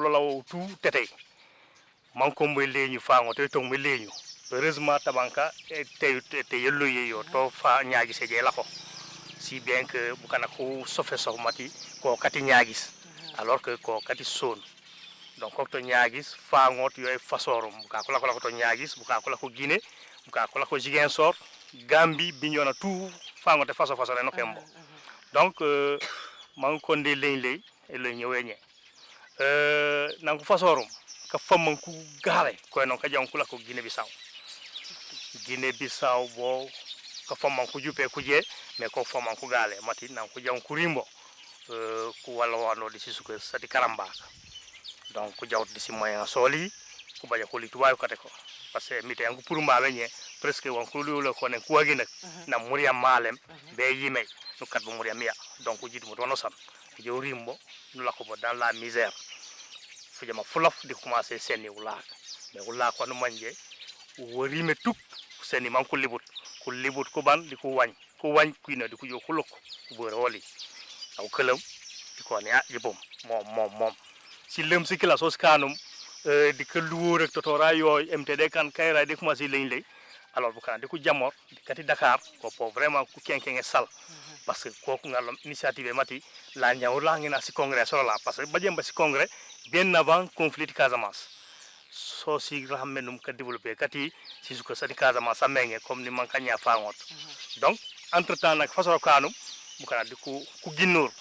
tout tété. Mankom leñu Fangot et ton leñu. Heureusement Tabanka était yellow to fa ñaagi se la ko si bien que bu kana ko sofé mati ko kati ñaagis alors que ko kati son donc ko to ñaagis fa ngot yoy fasorum bu ka ko la ko to ñaagis bu ka ko la ko Guinée bu ka ko la ko Ziguinchor Gambie Bignona tout fa ngot faso no kembo donc man ko ndé leñ lay e le ñewé ñé nang ko fasorum ka famman ku galé ko non ka jam ku la ko Guinée-Bissau bo ka famman ku jupe ku je mais ko famman ku gale mati nan ku jam ku rimbo ku wala wano di sisuko sati karamba donc ku jawt di si moyen soli ku baja ko li tuwayo kate ko parce que mité ngu pour mbawe ñe presque won ko lu ko ne ku wagi nak na muriam malem be yime no kat bo muriam ya donc jitu mo wono san jew rimbo nu la ko bo dans la misère fu jama fulof di commencer senni wula mais wula ko no manje worime tuk seni man ko libut ko ban di ko wañ ku ina di ko jo ko lokko ko bo roli aw kelam di ko ne yebom mom si lem si kila sos kanum di ko luwo rek totora yoy MTD kan kayra di commencer leñ lay alors bu kan di ko jamor di kati Dakar ko po vraiment ku kenken sal parce que ko ngal initiative mati la ñaw la ngina si congrès solo la parce que ba jëm ba si congrès bien avant conflit de Casamance so si ramen ka développer kati si suko sadi Casamance samenge comme ni man kanya Fangot donc entre temps nak fasoro kanum bu kana di ku ginnor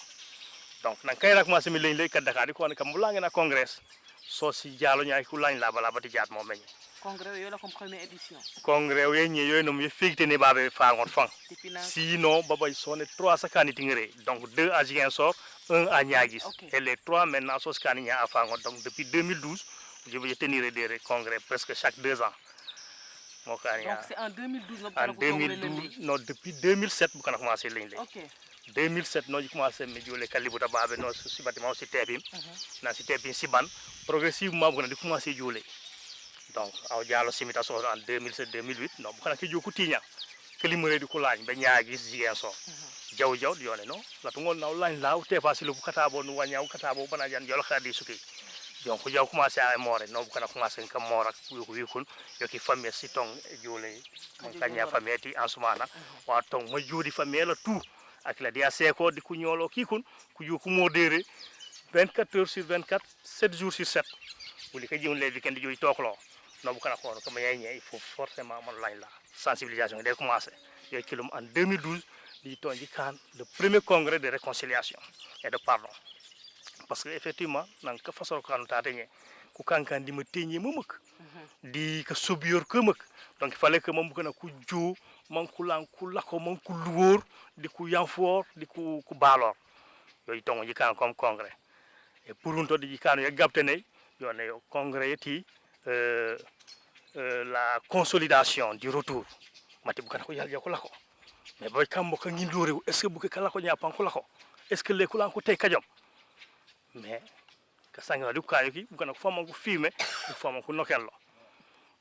donc nan kay rak ma sami leñ lay ka Dakar di ko ne kam bulange na congrès so si jalo nyaay ku lañ la bala bati jaat mo meñ congrès yo la comme première édition congrès yo ñe yo no mi fikté ni babé Fangot fan sinon babay soné 3 sakani tingéré donc 2 à Ziguinchor 1 à Niaguis et les 3 maintenant so sakani à Fangot donc depuis 2012 je vais tenir des congrès presque chaque 2 ans. Donc c'est en 2012 en 2012 non depuis 2007 bu kana commencé leñ lay. OK. 2007 no commencé me jolé kalibuta babé no ci bâtiment ci tébim. Na ci tébim ci ban progressivement bu kana di commencé jolé. Donc aw dialo simita so en 2007 2008 no bu kana ki joku tiña. Kelimere di ko lañ ba ñaagi Ziguinchor. Jaw yone no la to ngol naw lañ law té fa ci lu katabo nu wañaw katabo bana jan jolo khadi suki. Donc j'ai commencé à mourir non quand commencé à mourir yo ki famille si tong jolé mon kanya famille ti en ce moment wa tong ma jodi famille la tout ak la dia seko di ku ñolo ki kun ku yo ku modéré 24 heures sur 24 7 jours sur 7 wuli ka jëm les week-end joy toklo non kana ko ko ma yé il faut forcément mon lañ la sensibilisation dé commencé yo kilum en 2012 di tonji kan le premier congrès de réconciliation et de pardon. Parce que effectivement nan ka fasoro kanu ta teñé ku kankan di ma teñé mamak di ka sobior ke mak donc il fallait que mom ko na ku jo man ku lan ku lako man ku luwor di ku yanfor di ku balor yoy tongo ji kan comme congrès et pour on to di kanu ya gaptene yo ne congrès yeti la consolidation du retour mati bu kan ko yal ko lako mais boy kambo ka ngindore est ce que bu ko kala ko ñapan ko lako est ce que le ku lan ko tay kajom mais ka sanga du kayo ki bu kana fama ko filmé bu fama ko nokello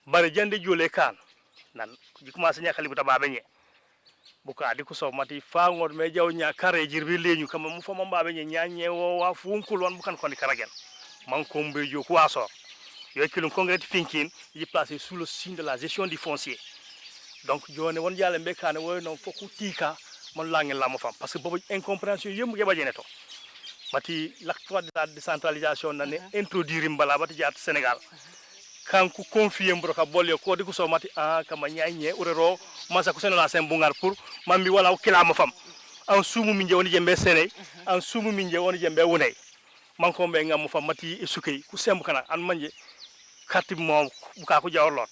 bare jande jole kan nan ji commencé ñakali bu tababe ñe bu ka di ko so mati Fangot me jaw nya kare jirbi leñu kam mu fama babe ñe ñañe wo wa funkul won bu kan ko ni karagen man ko mbe jo ko asor yo kilum congrès thinking yi placé sous le signe de la gestion du foncier donc jone won jale be kan wo non foku tika mon langue la mo fam parce que bobu incompréhension yëm ge bajene to mati l'acte de la décentralisation nane introduire mbala bati jaat Sénégal kanku confier mbroka bolé ko di ko so mati kama ñañe urero masa ko seno la sem bungar pour mambi wala kila ma fam an sumu min je woni jembe sene an sumu min je woni jembe wonay manko be ngam fa mati e sukay ku semb kana an manje katti mom buka ko jawlot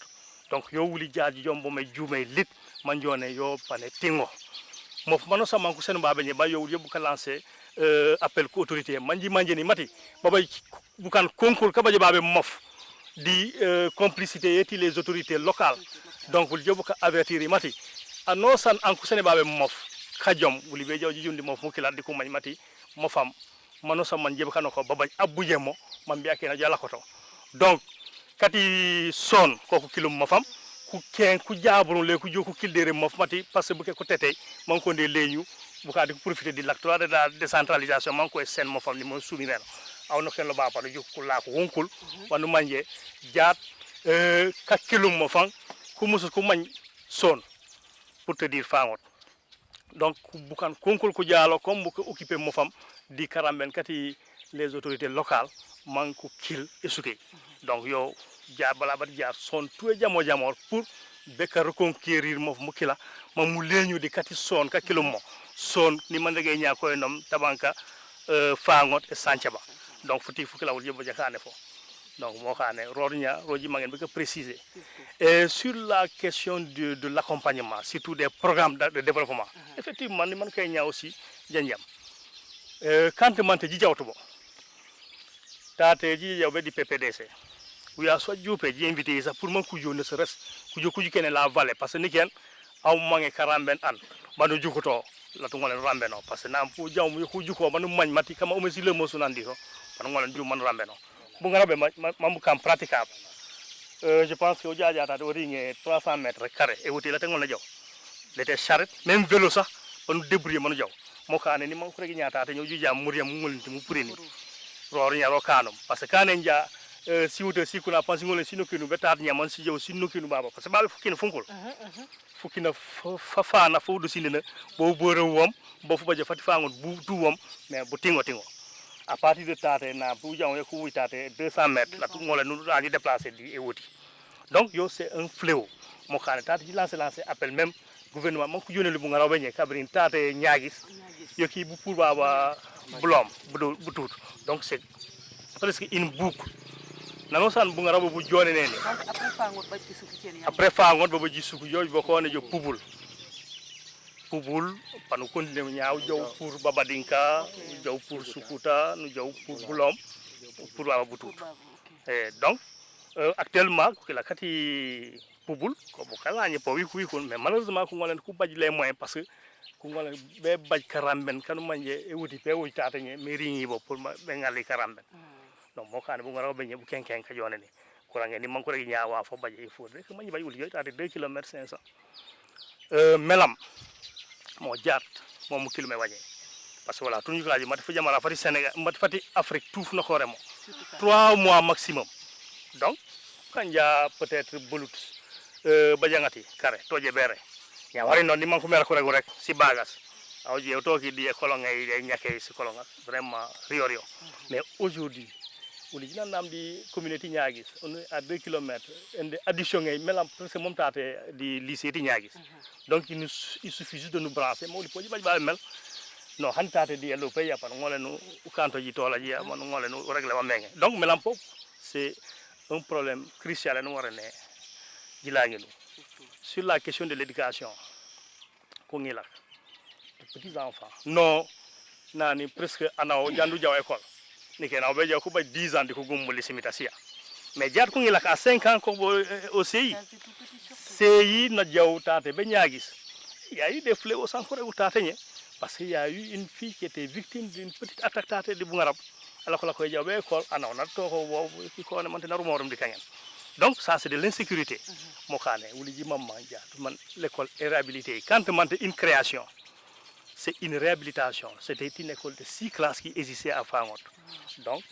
donc yo wuli jaaji jombo me juumay lit man jone yo pane tingo mof mano sama ko sen baba ni ba yo wuli buka lancer appel ko autorité manji ni mati baba bukan concours ka baje babe mof di complicité yeti les autorités locales donc wuli jobuka avertir mati anno san an ko sen babe mof kajom wuli be jawji jundi mof mukila di ko mati mofam mano sama man jebe kanoko baba abuje mo man biake na jala koto donc kati son ko kilum mafam ku ken ku jabru le ku joku kildere maf mati parce que buke ko tete man ko de leñu bu ka di profiter di l'acte de la décentralisation man ko sen mafam ni mo sumi mel aw no ken lo ba pa do ku la ko wonkul wanu manje jaat ka kilum mafam ku musu ku man son pour te dire fangot donc bukan konkol ko jaalo comme bu ko occuper mofam di karamben kati les autorités locales man ko kil esuke donc yo jabala bat jaar son tout jamo jamor pour beka reconquérir mof mukila mamu leñu di kati son ka kilum mo son ni man dagay nya koy nom tabanka fangot e sanchaba donc futi fukila wol jebo jakane fo donc mo xane rodnya roji mangen beka préciser et sur la question de l'accompagnement surtout des programmes de développement effectivement ni man kay nya aussi janjam quand mante ji jawto bo tate ji yawbe di PPDC we are so jupe ji invité ça pour man kujo ne seres kujo kene la vallée parce que niken aw mangi karamben an banu jukoto la to ngolen rambeno parce que nam fu jaw mu kuju ko manu mañ mati kama o mesile mo sunandi ko banu ngolen ju man rambeno bu ngarabe mamu kam praticable je pense que o jaajata do ringe 300 mètres carrés et wuti la te ngol na jaw l'été charrette même vélo sax banu débrouiller manu jaw mo kaane ni man ko regi ñaata te ñoo ju jam muriyam mu ngolinti mu pureni ror ñaro kanum parce que kaane ja si wuta si kuna pansi ngolen sino kinu betat ñamon si jaw sino kinu baba parce que baba fukina funkul fukina fa na fo do sindina bo beure wom bo fu baje fati fangot bu du wom mais bu tingo à partir de tate na bu jaw e ku tate 200 mètres la tout ngolen nu dañu déplacer di e woti donc yo c'est un fléau mo kaane tate ji lancer appel même gouvernement man ko yone lu bu ngaraw beñe kabrin tate ñaagis yo ki bu pour baba blom bu tout donc c'est presque une boucle nano san bu ngaraw bu jone nene après fangot ba ji suku yoy boko ne jo pubul panu continue ñaaw jow pour babadinka jow pour sukuta nu jow pour blom pour baba bu tout et donc actuellement ko la kati pubul ko bu kala ñe po wi ko mais malheureusement ko ngolen ku baj les moyens parce que ko ngolen be baj karamben kanu manje e wuti pe wuti tata ñe mairie ñi bo pour be ngali karamben donc mo xane bu ngaraw be ñe bu kenken ka jone ni ko range ni man ko rek ñaawa fo baj e fo rek ma ñi baj wul yoy tata 2 km 500 melam mo jaat mom mu kilomé wañé parce que voilà tuñu laaji mat fa jamara fati Sénégal mat fati Afrique tout na ko remo 3 mois maximum donc kanja peut-être bulut bajangati kare toje bere ya wari non ni man ko mer ko rek si bagas aw je to ki di kolonga yi ñaké si kolonga vraiment riorio mais aujourd'hui wuli dina nam di communauté ñaagis on est à 2 km en addition ngay melam presque mom taté di lycée di ñaagis donc il suffit juste de nous brancher mo li poji ba mel no han taté di elo pay yapan ngolenu kanto ji tola ji man ngolenu régler wa mengé donc melam pop c'est un problème crucial no warane jilangelu sur la question de l'éducation ko ngila petits enfants non nani presque anao jandu jaw école ni kena be jaw ko ba 10 ans diko gumuli simitasia mais jaar ko ngila ka 5 ans ko au CI na jaw tate be ñaagis il y a eu des fléaux sans ko regu tate ñe parce qu'il y a eu une fille qui était victime d'une petite attaque tate di bu ngarab ala ko la koy jaw be école anao na to ko wo ki ko ne man na rumorum di kangen donc ça c'est de l'insécurité mo xane wuli ji mamma jaatu man l'école est réhabilitée quand man une création c'est une réhabilitation c'était une école de 6 classes qui existait à Fangot donc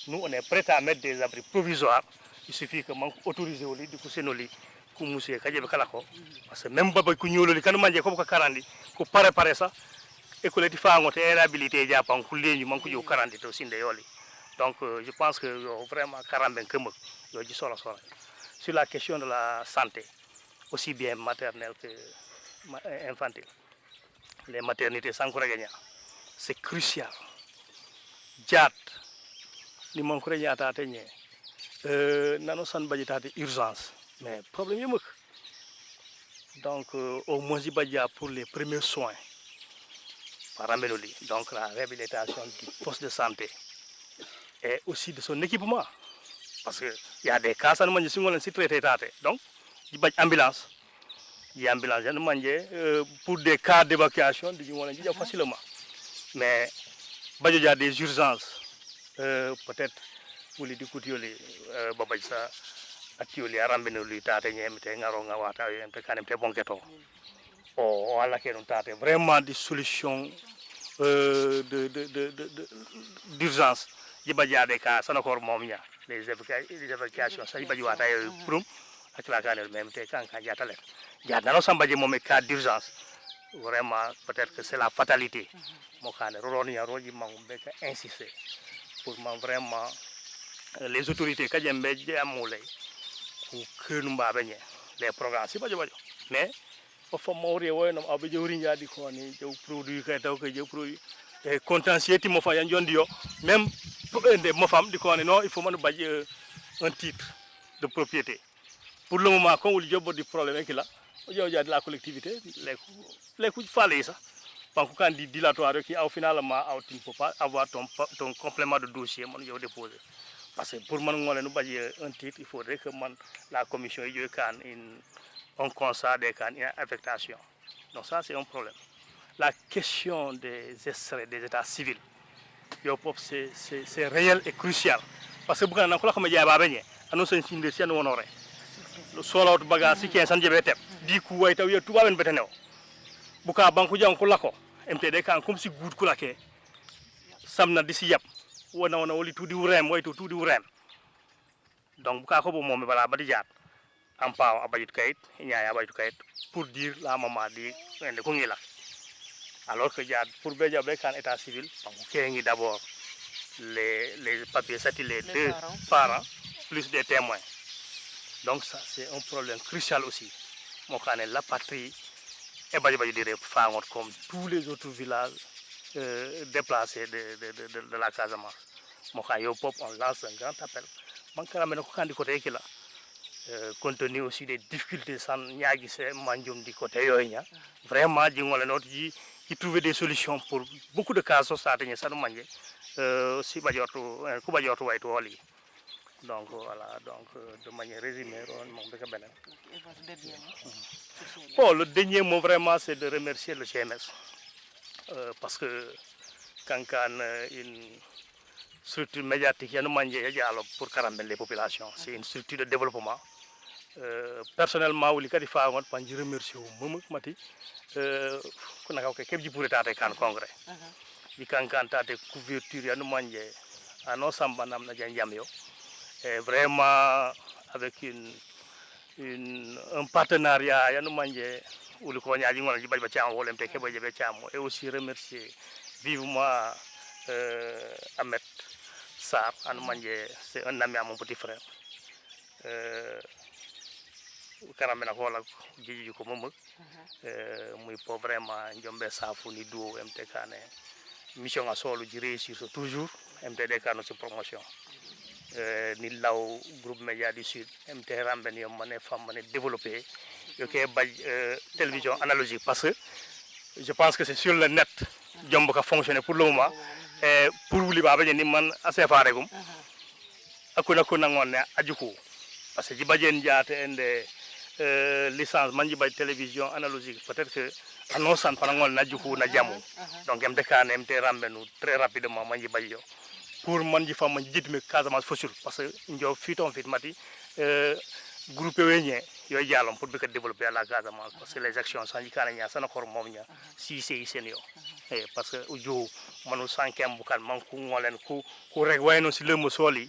nous on est prêt à mettre des abris provisoires il suffit que man autoriser woli di ko senoli ku monsieur kaje be kala ko parce que même baba ku ñololi kan manje ko ko karandi ko préparer ça école di Fangot est réhabilitée japan ku leñu man ko jow karandi to sinde yoli donc je pense que vraiment karamben keum yo ji solo sur la question de la santé aussi bien maternelle que infantile les maternités Sankouré-Gagna. C'est crucial. Diat, ni Mankouré-Gagna tate nye. Nano san badji tate urgence. Mais problème yemuk. Donc au moins il badja pour les premiers soins. Par Amélie. Donc la réhabilitation du poste de santé. Et aussi de son équipement. Parce qu'il y a des cas, ça nous mange si on est traité. Donc, il y a une ambulance. Il y a une ambulance pour des cas d'évacuation, il y a facilement. Mais il y a des urgences. Peut-être pour les découter, Babajsa, Atioli, Arambenoli, Tatenye, Ngaronga, Wata, Mpekan, Bonketo. Oh, Allah qui est vraiment des solutions d'urgence. Il y a des cas, ça n'a encore moins. Les évacuations, ça y va y avoir un problème avec la canne même quand il y a talent. Il y a dans l'ensemble cas d'urgence. Vraiment, peut-être que c'est la fatalité. Mon canne, Rolonia, Roli, m'a insisté pour vraiment les autorités qui ont mis à mouler pour que nous m'abaignons les programmes. C'est pas du tout. Mais au fond, moi, je vois que je suis produit que produit contentieux qui m'ont fait même des femmes disent non, il faut un titre de propriété. Pour le moment, quand il y a des problèmes qu'il il y a de la collectivité, les coups de fallait ça. Quand on dit dilatoire, qui au final, tu ne peux pas avoir ton complément de dossier, mon déposé. Parce que pour moi, un titre, il faudrait que la commission ait un constat des affectation. Donc ça, c'est un problème. La question des extraits des états civils, c'est réel et crucial. Parce que si on a un signe de sienne honoré, le sol de bagage, qui est un diabète, du coup, il y a tout le monde. Buka banku jang ko lako MTD kan comme si goud ko lake samna disi yap wona woli tudi urem way to tudi urem donc buka ko bo mom bala badi jaat am paaw abayit kayit ñaaya abayit kayit pour dire la maman di ende ko ngila alors que jaat pour be jabe kan état civil banku kengi d'abord les papiers satellés de parents plus des témoins. Donc ça c'est un problème crucial aussi. Mon canet la patrie et comme tous les autres villages déplacés de la Casamance. Mon on lance un grand appel. Compte tenu aussi des difficultés sans du côté vraiment qui trouver des solutions pour beaucoup de cas si donc voilà, donc de manière résumée, bon, le dernier mot vraiment c'est de remercier le CMS parce que quand une structure médiatique pour caramel les populations, c'est une structure de développement. Personnellement, je remercie Mati congrès. Couverture et vraiment avec un partenariat et aussi remercier vivement Ahmed Sarr, c'est un ami à mon petit frère. Karamena kola jiji ko momo muy po vraiment njombe safu ni duo MTK ne mission a solo ji réussir toujours MTD kano ci promotion ni law groupe média du sud MT ramben yo mané fam mané développer yo ke baj télévision analogique parce que je pense que c'est sur le net jomb ka fonctionner pour le moment et pour wuli baba ni man assez faregum akuna ko nangone ajuko parce que ji bajen jaate ende licence manji bay télévision analogique peut-être que annonçant panangol na juku na jamu donc MTK MT rambenu très rapidement manji bay yo pour manji fa manji jitme Casamance fossul parce que ndio fiton fit mati groupe wéñé yo jalom pour be développer à la Casamance parce que les actions sanji kana nya sana kor mom nya si c'est senio et parce que ujo manu sankem bukan manku ngolen ku rek wayno ci lemo soli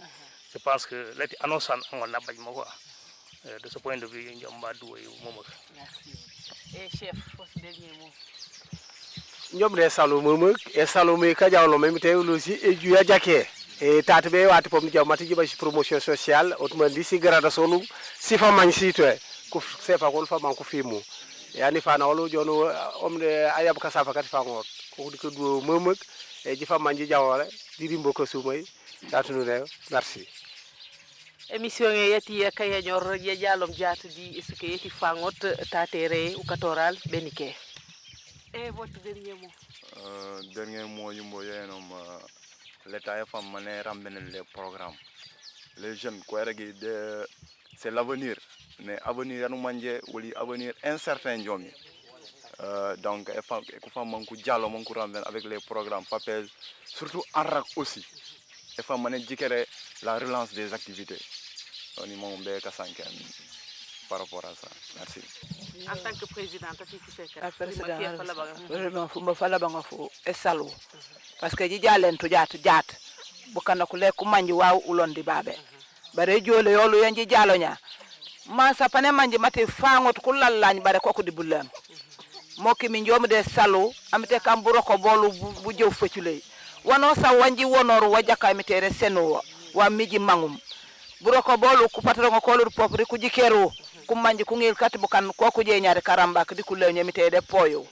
je pense que lati annonçant ngol na baj mako de ce point de vue, merci. Et chef, votre dernier mot. Nous sommes et Salomé Kadiaolo même aussi et du Yadjake. Et Tatbe, à te promotion sociale, autrement dit, si grâce à nous, si femme en site, c'est pas qu'on fait mon coup. yani fana wala jono omde ayab ka safa kat fangot ko diko do memek e jifa manji jawore diri mboko sumay datunu rew merci émission e yeti kayanyor je jalom jatu di esuke yeti fangot tatere ou katoral benike. Et votre dernier mot? Dernier mot yumbo yenom l'État fam mané ramener les programmes. Les jeunes quoi de c'est l'avenir mais avenir nous manger ou avenir incertain jomi. Donc il faut manku dialo manku ramener avec les programmes papel surtout arak aussi. Il faut mané dikere la relance des activités. On y mon be kasanken par rapport à ça. Merci. En tant que président, vraiment fumba fala banga fo esalo parce que ji jalen to jaat bukana ku le ku manji waaw ulondi babe bare jole yolu yanji jalonya ma sa pane manji mate fangot ku lallañ bare ko di bulam moki mi njom de salo amite kamburo ko bolu bu jew fecculey wono sa wanji wonoru wajaka mi tere seno wa miji mangum buroko bolu ku patrongo ko lur popri ku jikero ku manji ku ngil kat bukan ko ku je nyaade karamba di ku leñe mi tede poyo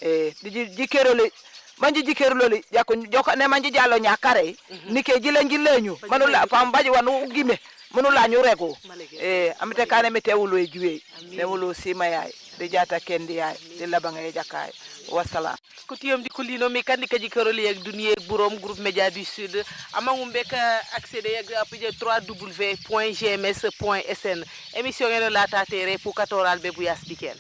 di jikero le manji jikero le jako joko ne manji jalo nyakare nike jilengi leñu manula pambaji wanu gime manula ñu rego amite kane mi tewulo e juwe ne wulo sima yaay de jata kendi yaay de labanga e jakay wassalam kutiyom di kulino mi kandi kaji keroli ak dunier ak borom groupe média du sud amangum bek accéder ak apije www.gms.sn émission ngene la tatere pour katoral be bu yas dikel